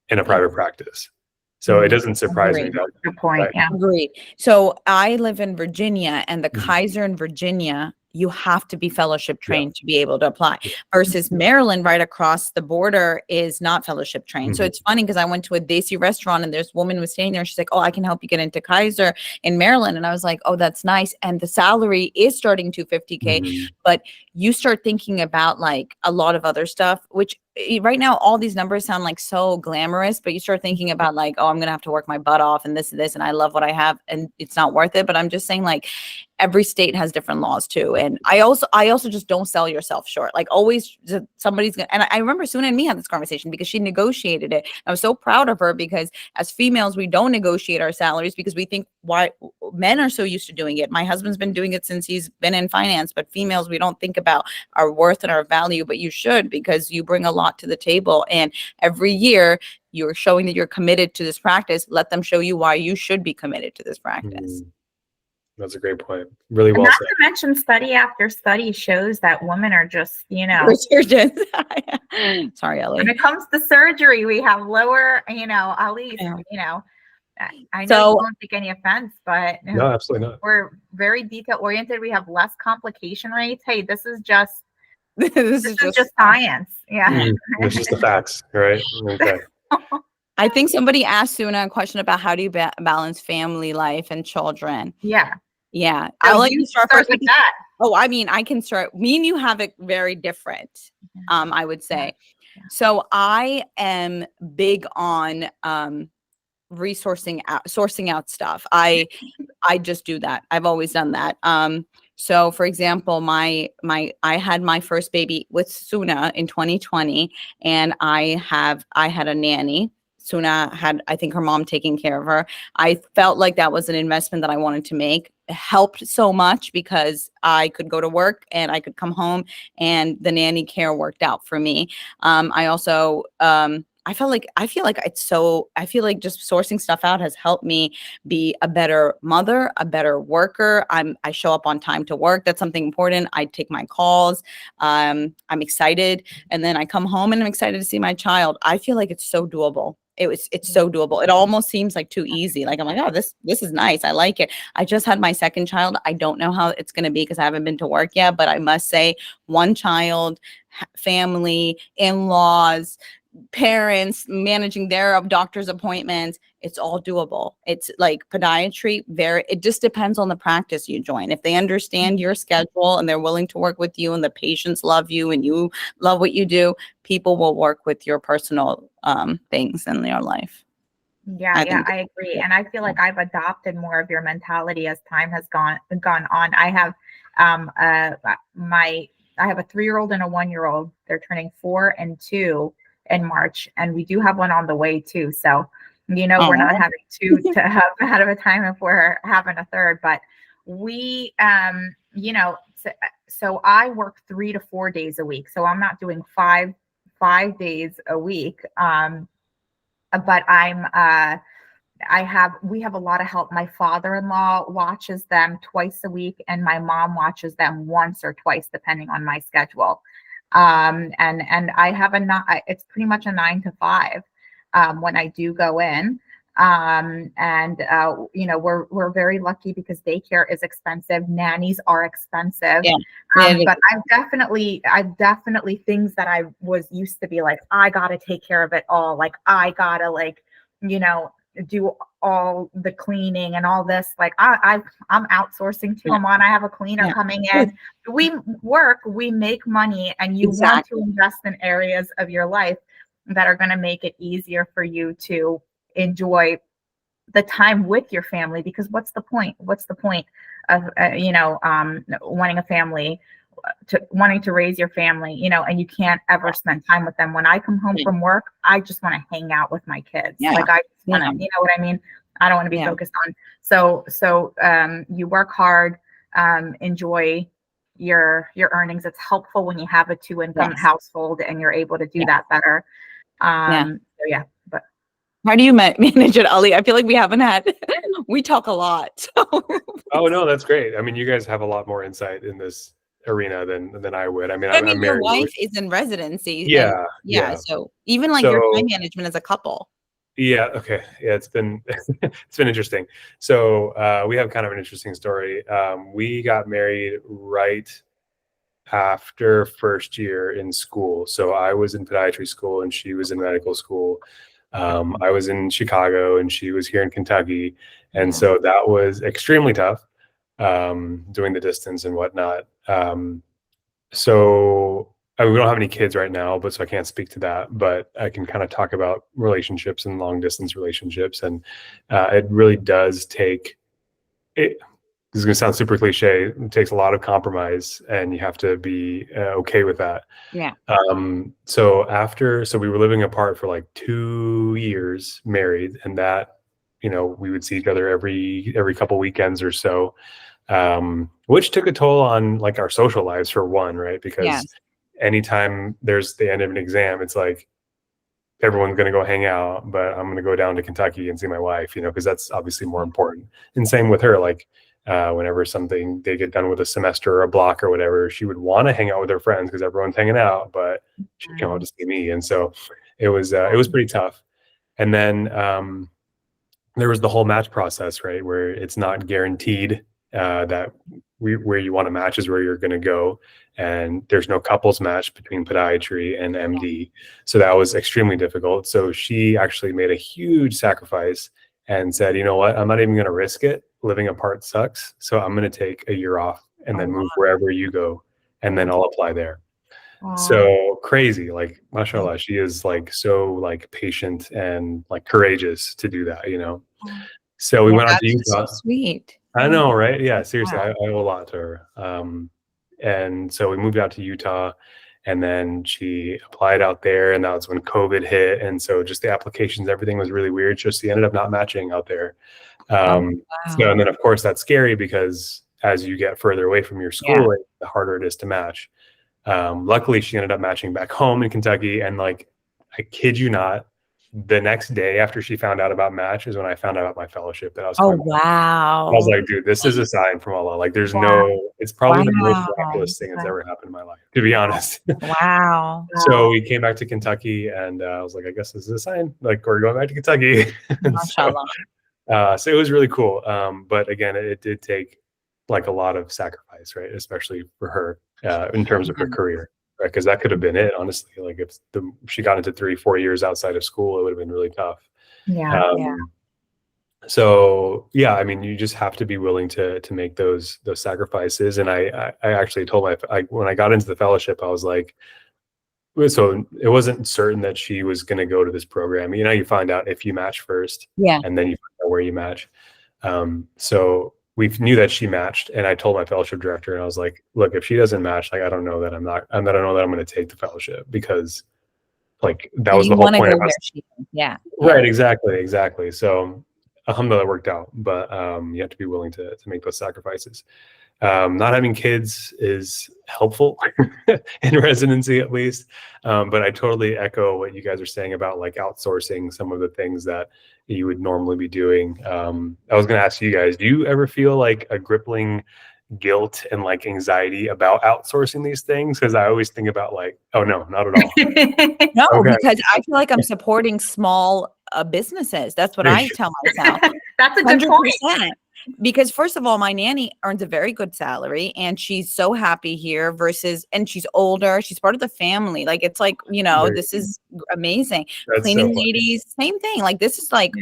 in a private practice. So it doesn't surprise me. Good point. Yeah. Agreed. So I live in Virginia, and the Kaiser in Virginia, you have to be fellowship trained to be able to apply, versus Maryland right across the border is not fellowship trained. So it's funny because I went to a Desi restaurant and there's a woman who was staying there. She's like, oh, I can help you get into Kaiser in Maryland. And I was like, oh, that's nice. And the salary is starting $250K, but you start thinking about like a lot of other stuff, which right now, all these numbers sound like so glamorous, but you start thinking about like, oh, I'm going to have to work my butt off and this, and I love what I have and it's not worth it. But I'm just saying, like, every state has different laws too. And I also just don't sell yourself short. Like always somebody's going to, and I remember Suna and me had this conversation because she negotiated it. I was so proud of her because as females, we don't negotiate our salaries because we think why men are so used to doing it. My husband's been doing it since he's been in finance, but females, we don't think about our worth and our value, but you should, because you bring a lot to the table. And every year you're showing that you're committed to this practice. Let them show you why you should be committed to this practice. That's a great point. Really well not said. To mention, study after study shows that women are just, surgeons. Sorry, Ali. When it comes to surgery, we have lower, at least, I know you won't take any offense, but no, absolutely not. We're very detail oriented. We have less complication rates. Hey, this is just this is just science. Yeah. It's just the facts, right? Okay. I think somebody asked Suna a question about how do you balance family life and children. Yeah. So I'll let you start first with that. Oh, I mean, I can start. Me and you have it very different, I would say. Yeah. So I am big on sourcing out stuff. I just do that. I've always done that. So for example, I had my first baby with Suna in 2020, and I had a nanny. Suna had, I think, her mom taking care of her. I felt like that was an investment that I wanted to make. It helped so much because I could go to work and I could come home, and the nanny care worked out for me. I also, I feel like just sourcing stuff out has helped me be a better mother, a better worker. I show up on time to work. That's something important. I take my calls. I'm excited. And then I come home and I'm excited to see my child. I feel like it's so doable. It's so doable. It almost seems like too easy. Like I'm like, oh, this is nice. I like it. I just had my second child. I don't know how it's going to be because I haven't been to work yet, but I must say, one child, family, in-laws, parents, managing their doctor's appointments, it's all doable. It's like podiatry, it just depends on the practice you join. If they understand your schedule and they're willing to work with you and the patients love you and you love what you do, people will work with your personal things in your life. Yeah, I agree. And I feel like I've adopted more of your mentality as time has gone on. I have I have a 3-year-old and a 1-year-old. They're turning 4 and 2 in March, and we do have one on the way too. So, we're not having two to have ahead of a time if we're having a third, but we, so I work 3 to 4 days a week. So I'm not doing five days a week. But we have a lot of help. My father-in-law watches them twice a week, and my mom watches them once or twice, depending on my schedule. And I have it's pretty much a 9 to 5 when I do go in. We're very lucky because daycare is expensive. Nannies are expensive. But I've definitely things that I was used to be like, I gotta take care of it all. Like I gotta do all the cleaning and all this. Like I'm outsourcing to Aman. I have a cleaner coming in. We make money, and you want to invest in areas of your life that are going to make it easier for you to enjoy the time with your family. Because what's the point of wanting a family, wanting to raise your family, and you can't ever spend time with them. When I come home from work, I just want to hang out with my kids. Like I just want to, you know what I mean? I don't want to be focused on. So you work hard, enjoy your earnings. It's helpful when you have a 2-income household and you're able to do that better. So yeah, but how do you manage it, Ali? I feel like we haven't had, we talk a lot. So. Oh no, that's great. I mean, you guys have a lot more insight in this arena than I would. I mean, I'm your married. wife is in residency. Yeah, and so even like your time management as a couple. Yeah. Okay. Yeah. It's been it's been interesting. So we have kind of an interesting story. We got married right after first year in school. So I was in podiatry school and she was in medical school. I was in Chicago and she was here in Kentucky, and so that was extremely tough, doing the distance and whatnot. So I mean, we don't have any kids right now, but so I can't speak to that, but I can kind of talk about relationships and long distance relationships. And it really does take it. This is going to sound super cliche. It takes a lot of compromise and you have to be okay with that. Yeah. So we were living apart for like 2 years married, and that, we would see each other every couple weekends or so. Which took a toll on like our social lives for one, right? Because anytime there's the end of an exam, it's like everyone's going to go hang out, but I'm going to go down to Kentucky and see my wife, because that's obviously more important. And same with her, like whenever they get done with a semester or a block or whatever, she would want to hang out with her friends because everyone's hanging out, but she can't want to see me. And so it was pretty tough. And then there was the whole match process, right? Where it's not guaranteed that where you want to match is where you're going to go, and there's no couples match between podiatry and MD, so that was extremely difficult. So she actually made a huge sacrifice and said, you know what, I'm not even going to risk it. Living apart sucks, so I'm going to take a year off and then move wherever you go, and then I'll apply there. So crazy, like mashallah, she is like so like patient and like courageous to do that, So we went out to Utah. So sweet. I know, right? Yeah, seriously, I owe a lot to her. And so we moved out to Utah, and then she applied out there, and that was when COVID hit. And so just the applications, everything was really weird. So she ended up not matching out there. So, and then of course that's scary because as you get further away from your school, the harder it is to match. Luckily she ended up matching back home in Kentucky. And like, I kid you not, the next day after she found out about match is when I found out about my fellowship that I was wow. I was like, dude, this is a sign from Allah. Like there's it's probably the most miraculous thing that's ever happened in my life, to be honest. Wow. So we came back to Kentucky, and I was like, I guess this is a sign, like we're going back to Kentucky. So it was really cool. But again, it did take like a lot of sacrifice, right? Especially for her in terms of her career. Right, because that could have been it, honestly. Like if she got into 3-4 years outside of school, it would have been really tough. So yeah, I mean, you just have to be willing to make those sacrifices. And I actually told when I got into the fellowship, I was like, so it wasn't certain that she was going to go to this program. You find out if you match first, and then you find out where you match. So we knew that she matched, and I told my fellowship director, and I was like, look, if she doesn't match, like, I don't know that I'm going to take the fellowship, because like that was the whole point of us. Right. Exactly. So alhamdulillah, it worked out, but you have to be willing to make those sacrifices. Not having kids is helpful in residency, at least. But I totally echo what you guys are saying about like outsourcing some of the things that you would normally be doing. I was going to ask you guys, do you ever feel like a crippling guilt and like anxiety about outsourcing these things? Because I always think about like, oh no, not at all. No, because I feel like I'm supporting small businesses. That's what I tell myself. That's a good point. Because first of all, my nanny earns a very good salary and she's so happy here and she's older. She's part of the family. Like, it's like, this is amazing. That's Cleaning ladies, same thing. Like, this is like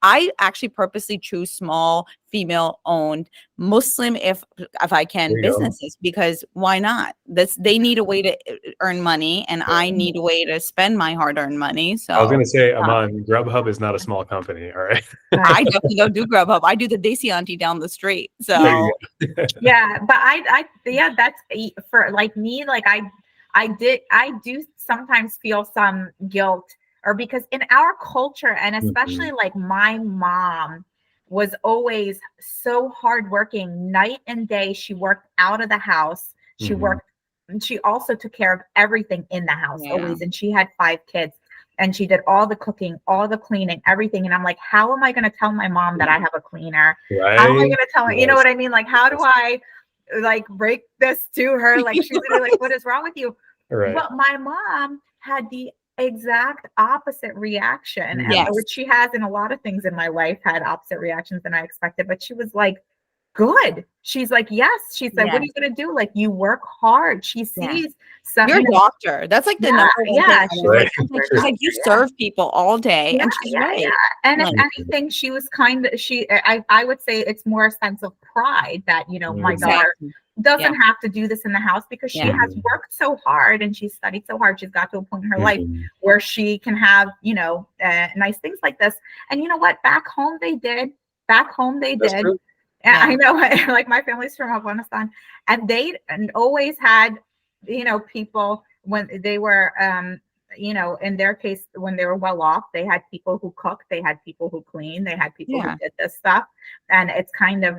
I actually purposely choose small female owned Muslim, if I can, businesses, because why not? They need a way to earn money, and I need a way to spend my hard earned money. So I was going to say, Aman, Grubhub is not a small company. All right. I definitely don't do Grubhub. I do the Desi auntie down the street. So yeah, but that's for like me. Like I do sometimes feel some guilt, or because in our culture, and especially like my mom was always so hardworking, night and day. She worked out of the house. She worked, and she also took care of everything in the house always. And she had 5 kids, and she did all the cooking, all the cleaning, everything. And I'm like, how am I going to tell my mom that I have a cleaner? Right. How am I going to tell her? You know what I mean? Like, how do I like break this to her? Like, she's gonna be like, what is wrong with you? Right. But my mom had the exact opposite reaction, which she has in a lot of things in my life, had opposite reactions than I expected. But she was like, good. She's like, yes. She said, what are you going to do? Like, you work hard. She sees some. You're a doctor. That's like the number one thing. She's like, you serve people all day. And she's right. And if anything, she was I would say it's more a sense of pride that, you know, my daughter doesn't have to do this in the house, because she has worked so hard and she's studied so hard. She's got to a point in her life where she can have, you know, nice things like this. And you know what? Back home they did. True. I know, like my family's from Afghanistan, and they always had, you know, people when they were, you know, in their case, when they were well off, they had people who cooked, they had people who cleaned, they had people who did this stuff. And it's kind of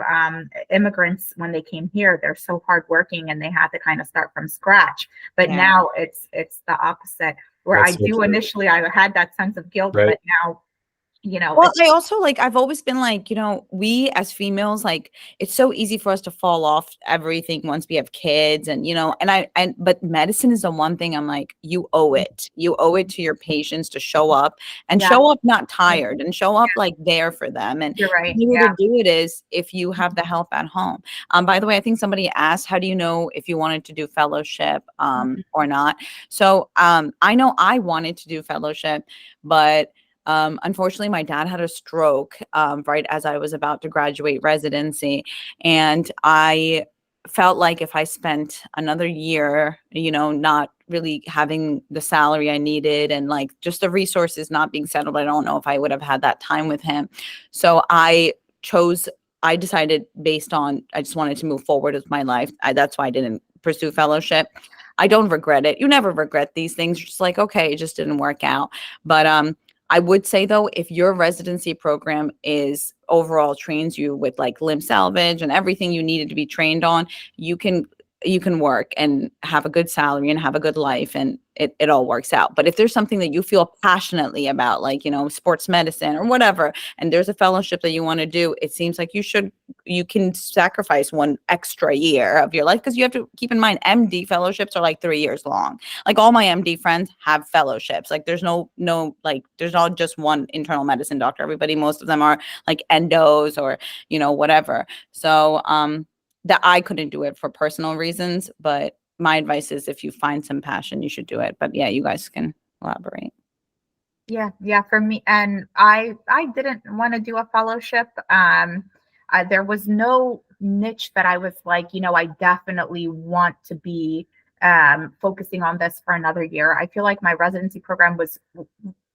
immigrants, when they came here, they're so hardworking and they had to kind of start from scratch. But now it's the opposite, where initially I had that sense of guilt, but now, you know. Well, I also like, I've always been like, you know, we as females, like, it's so easy for us to fall off everything once we have kids, and, you know, but medicine is the one thing I'm like, you owe it to your patients to show up and show up not tired, and show up like there for them. And you're right. The way to do it is if you have the help at home. By the way, I think somebody asked, how do you know if you wanted to do fellowship or not? So I know I wanted to do fellowship, but unfortunately, my dad had a stroke right as I was about to graduate residency. And I felt like if I spent another year, you know, not really having the salary I needed, and like just the resources not being settled, I don't know if I would have had that time with him. So I decided based on, I just wanted to move forward with my life. That's why I didn't pursue fellowship. I don't regret it. You never regret these things. You're just like, okay, it just didn't work out. But I would say, though, if your residency program is overall trains you with like limb salvage and everything you needed to be trained on, you can work and have a good salary and have a good life, and it all works out. But if there's something that you feel passionately about, like, you know, sports medicine or whatever, and there's a fellowship that you want to do, it seems like you can sacrifice one extra year of your life, because you have to keep in mind MD fellowships are like 3 years long. Like all my MD friends have fellowships. Like there's no like there's not just one internal medicine doctor. Most of them are like endos or, you know, whatever. So that I couldn't do it for personal reasons, but my advice is if you find some passion, you should do it. But yeah, you guys can elaborate. Yeah, for me, and I didn't want to do a fellowship. There was no niche that I was like, you know, I definitely want to be focusing on this for another year. I feel like my residency program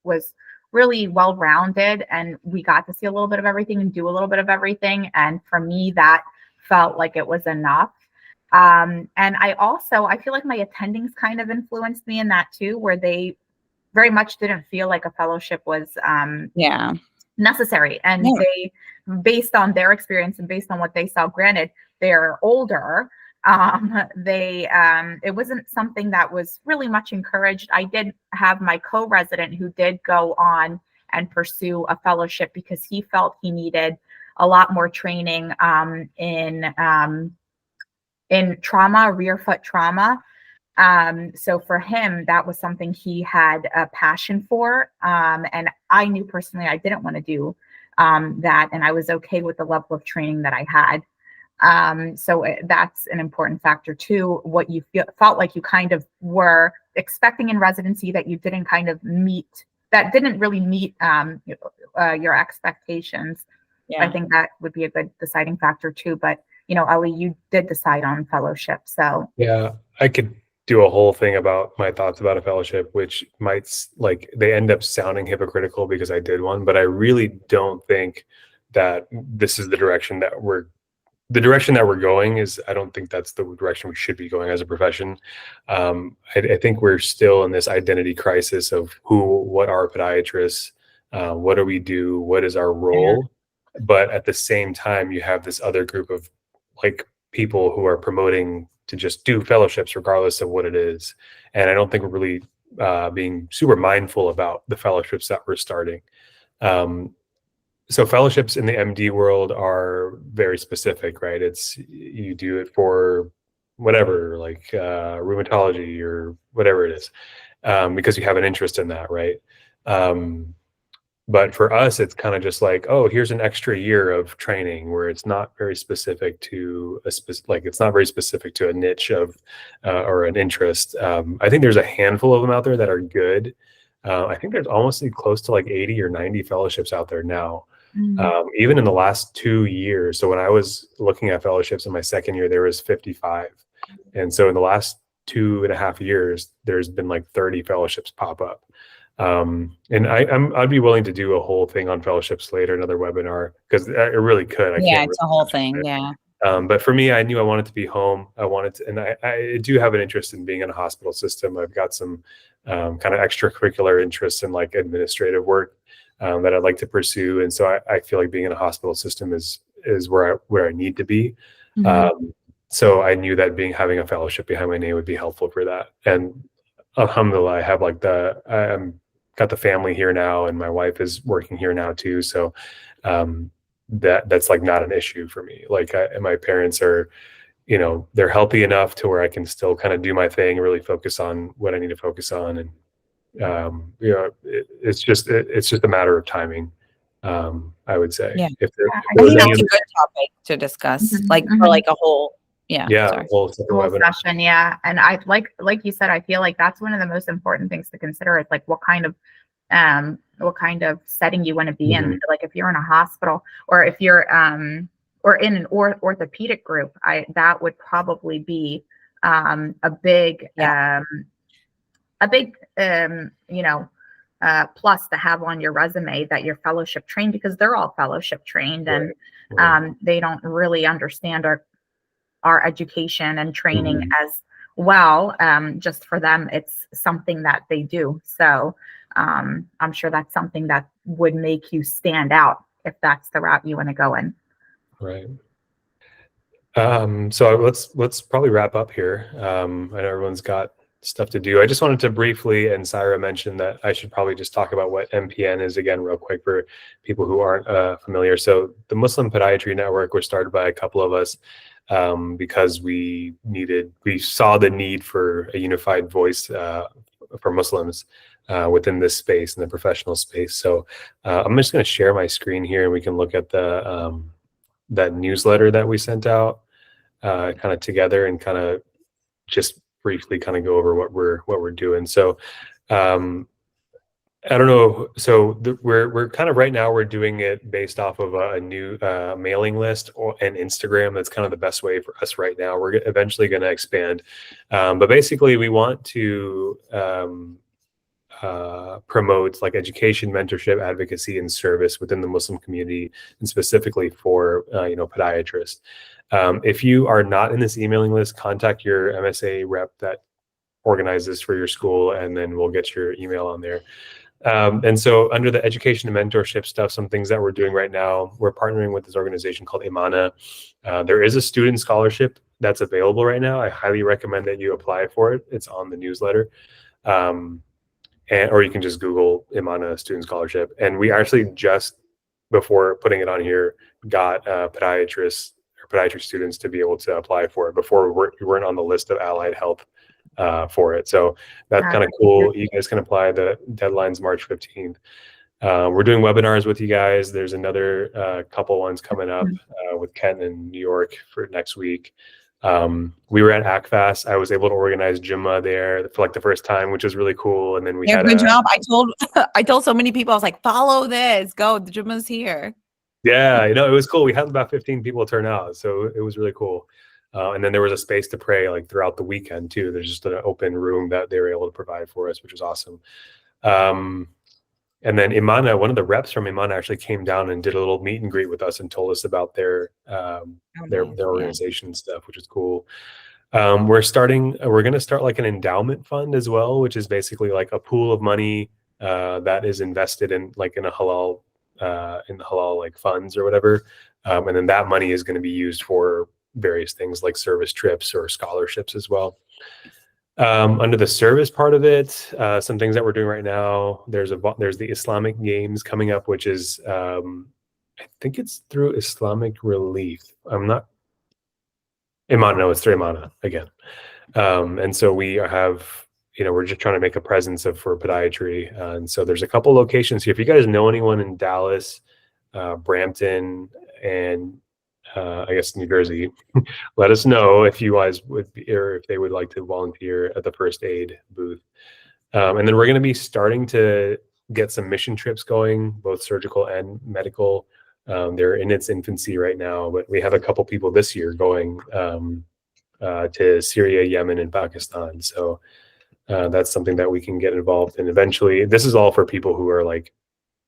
was really well-rounded, and we got to see a little bit of everything and do a little bit of everything. And for me, that felt like it was enough. And I feel like my attendings kind of influenced me in that too, where they very much didn't feel like a fellowship was necessary. And they, based on their experience and based on what they saw, granted, they're older, it wasn't something that was really much encouraged. I did have my co-resident who did go on and pursue a fellowship because he felt he needed a lot more training in trauma, rear foot trauma. So for him, that was something he had a passion for. And I knew personally I didn't want to do that. And I was okay with the level of training that I had. So that's an important factor too. What you felt like you kind of were expecting in residency that you didn't kind of meet, that didn't really meet your expectations. I think that would be a good deciding factor too. But, you know, Ali, you did decide on fellowship. So yeah, I could do a whole thing about my thoughts about a fellowship, which might, like, they end up sounding hypocritical because I did one, but I really don't think that this is the direction that we're going is. I don't think that's the direction we should be going as a profession. I think we're still in this identity crisis of what are podiatrists? What do we do? What is our role? But at the same time, you have this other group of like people who are promoting to just do fellowships regardless of what it is. And I don't think we're really being super mindful about the fellowships that we're starting. So fellowships in the MD world are very specific, right? It's, you do it for whatever, like rheumatology or whatever it is, because you have an interest in that, right? But for us, it's kind of just like, oh, here's an extra year of training, where it's not very specific to it's not very specific to a niche of or an interest. I think there's a handful of them out there that are good. I think there's almost close to like 80 or 90 fellowships out there now. Even in the last 2 years. So when I was looking at fellowships in my second year, there was 55. And so in the last 2.5 years, there's been like 30 fellowships pop up. And I'd be willing to do a whole thing on fellowships later, another webinar, because I really could. It's a whole thing. Yeah. But for me, I knew I wanted to be home. I wanted to, and I do have an interest in being in a hospital system. I've got some kind of extracurricular interests in like administrative work that I'd like to pursue. And so I feel like being in a hospital system is where I need to be. So I knew that having a fellowship behind my name would be helpful for that. And alhamdulillah, I have like I'm got the family here now, and my wife is working here now too. So that's like not an issue for me. Like my parents are, they're healthy enough to where I can still kind of do my thing, really focus on what I need to focus on. And it's just a matter of timing. I would say. Yeah. If I think that's a good topic to discuss, like for like a whole, whole session. Yeah. And I like you said, I feel like that's one of the most important things to consider. Is like what kind of setting you want to be in. Like if you're in a hospital, or if you're or in an orthopedic group, that would probably be a big plus to have on your resume, that you're fellowship trained, because they're all fellowship trained, and they don't really understand our education and training as well. Just for them, it's something that they do. So I'm sure that's something that would make you stand out if that's the route you want to go in. Right. So let's probably wrap up here. I know everyone's got stuff to do. I just wanted to briefly, and Syra mentioned that I should probably just talk about what MPN is again real quick for people who aren't familiar. So the Muslim Podiatry Network was started by a couple of us because we saw the need for a unified voice for Muslims within this space, in the professional space. So I'm just going to share my screen here, and we can look at that newsletter that we sent out kind of together, and kind of just briefly kind of go over what we're doing. So I don't know. So we're kind of right now, we're doing it based off of a new mailing list and Instagram. That's kind of the best way for us right now. We're eventually going to expand. But basically we want to promote like education, mentorship, advocacy, and service within the Muslim community, and specifically for podiatrists. If you are not in this emailing list, contact your MSA rep that organizes for your school, and then we'll get your email on there. And so under the education and mentorship stuff, some things that we're doing right now, we're partnering with this organization called Panah. There is a student scholarship that's available right now. I highly recommend that you apply for it. It's on the newsletter. Or you can just Google Panah student scholarship. And we actually just, before putting it on here, got podiatry students to be able to apply for it. Before we weren't on the list of allied health for it. So that's kind of cool. You guys can apply. The deadline's March 15th. We're doing webinars with you guys. There's another couple ones coming up with Kent in New York for next week. We were at ACFAS. I was able to organize Jummah there for like the first time, which was really cool. And then we had good job. I told so many people, I was like, follow this, go, the Jummah's here. Yeah, it was cool. We had about 15 people turn out, so it was really cool. And then there was a space to pray like throughout the weekend too. There's just an open room that they were able to provide for us, which was awesome. And then Imana, one of the reps from Imana, actually came down and did a little meet and greet with us and told us about their organization and stuff, which is cool. We're going to start like an endowment fund as well, which is basically like a pool of money that is invested in like in the halal like funds or whatever. And then that money is going to be used for various things like service trips or scholarships as well. Under the service part of it, some things that we're doing right now, there's the Islamic Games coming up, which is, I think it's through Islamic Relief. I'm not, Iman, no, it's through Imana again. And so we have, we're just trying to make a presence for podiatry. And so there's a couple locations here. If you guys know anyone in Dallas, Brampton, and I guess New Jersey, let us know if you guys would be, or if they would like to volunteer at the first aid booth. And then we're going to be starting to get some mission trips going, both surgical and medical. They're in its infancy right now, but we have a couple people this year going to Syria, Yemen, and Pakistan. So that's something that we can get involved in eventually. This is all for people who are like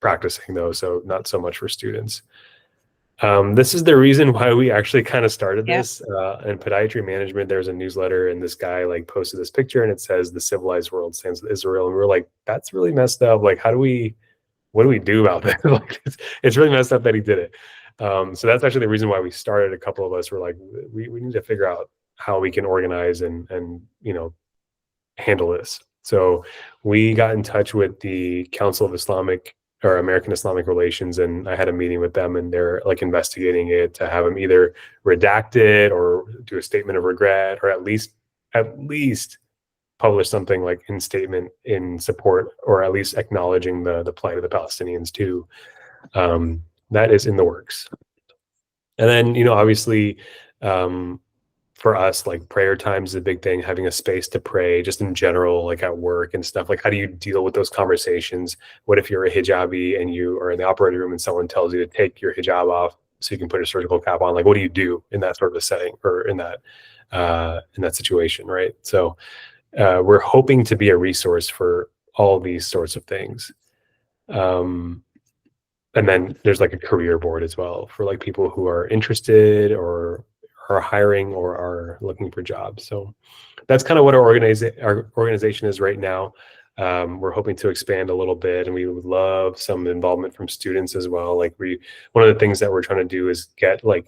practicing though, so not so much for students. This is the reason why we actually kind of started this. In podiatry management, there's a newsletter, and this guy like posted this picture, and it says the civilized world stands with Israel, and we're like, that's really messed up. Like, what do we do about that? Like, it's really messed up that he did it. So that's actually the reason why we started. A couple of us were like, we need to figure out how we can organize and handle this. So we got in touch with the Council of Islamic or American Islamic Relations, and I had a meeting with them, and they're like investigating it to have them either redact it or do a statement of regret, or at least publish something like in statement in support, or at least acknowledging the plight of the Palestinians too. That is in the works. And then, obviously, for us, like prayer time is a big thing, having a space to pray just in general, like at work and stuff. Like, how do you deal with those conversations? What if you're a hijabi and you are in the operating room and someone tells you to take your hijab off so you can put a surgical cap on? Like, what do you do in that sort of a setting, or in that situation, right? So we're hoping to be a resource for all these sorts of things. And then there's like a career board as well for like people who are interested or are hiring or are looking for jobs. So that's kind of what our organization is right now. We're hoping to expand a little bit, and we would love some involvement from students as well. Like one of the things that we're trying to do is get like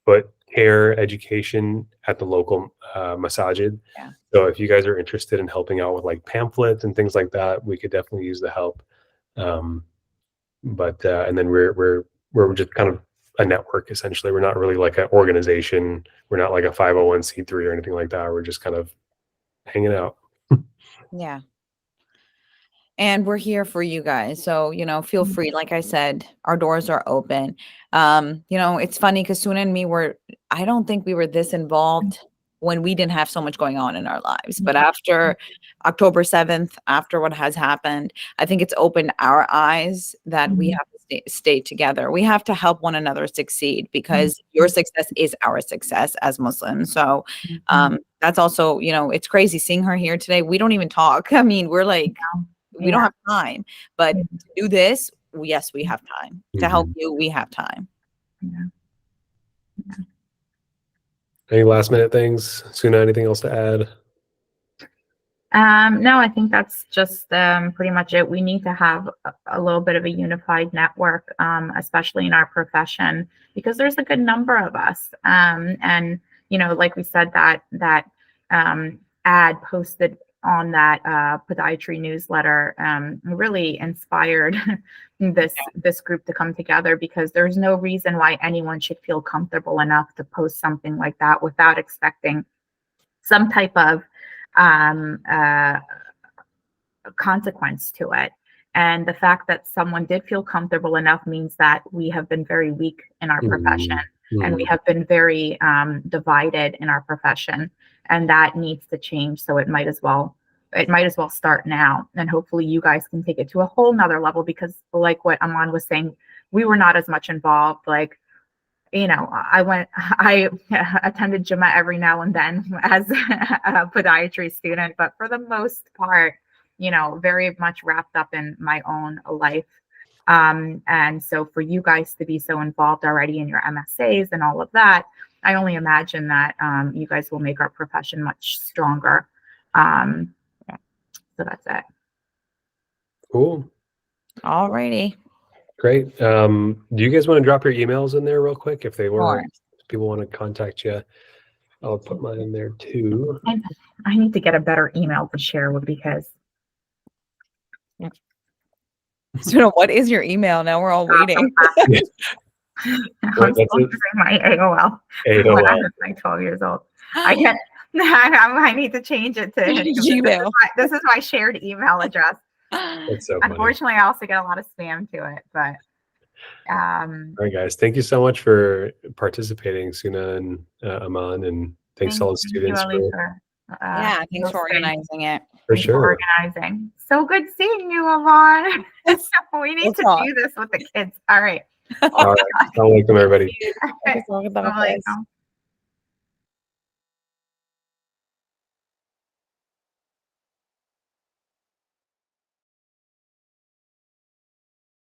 foot care education at the local masajid. Yeah. So if you guys are interested in helping out with like pamphlets and things like that, we could definitely use the help. And then we're just kind of a network, essentially. We're not really like an organization. We're not like a 501c3 or anything like that. We're just kind of hanging out. Yeah. And we're here for you guys. So, feel free. Like I said, our doors are open. It's funny because Suna and me I don't think we were this involved when we didn't have so much going on in our lives. But after October 7th, after what has happened, I think it's opened our eyes that we have to stay together. We have to help one another succeed, because your success is our success as Muslims. So that's also, it's crazy seeing her here today. We don't even talk. I mean, we're like, we don't have time. But to do this, yes, we have time. To help you, we have time. Any last minute things? Suna, anything else to add? No, I think that's just pretty much it. We need to have a little bit of a unified network, especially in our profession, because there's a good number of us. And, like we said, that ad posted on that podiatry newsletter really inspired this group to come together, because there's no reason why anyone should feel comfortable enough to post something like that without expecting some type of consequence to it. And the fact that someone did feel comfortable enough means that we have been very weak in our profession, and we have been very divided in our profession, and that needs to change. So it might as well start now, and hopefully you guys can take it to a whole nother level, because like what Aman was saying, we were not as much involved. Like, I attended Juma every now and then as a podiatry student, but for the most part, very much wrapped up in my own life. And so for you guys to be so involved already in your MSAs and all of that, I only imagine that you guys will make our profession much stronger. So that's it. Cool. All righty. Great. Do you guys want to drop your emails in there real quick if they were people want to contact you, I'll put mine in there too. I need to get a better email to share with because. So what is your email? Now we're all waiting. I'm still using my AOL when I was like 12 years old. I need to change it to Gmail. This is my shared email address. That's so funny. Unfortunately, I also get a lot of spam to it, but all right, guys, thank you so much for participating, Suna and Aman, and thanks to all the students yeah, thanks for organizing it. For sure. Organizing. So good seeing you, Aman. We need to do this with the kids. All right. All right. Assalamualaikum, everybody. Assalamualaikum.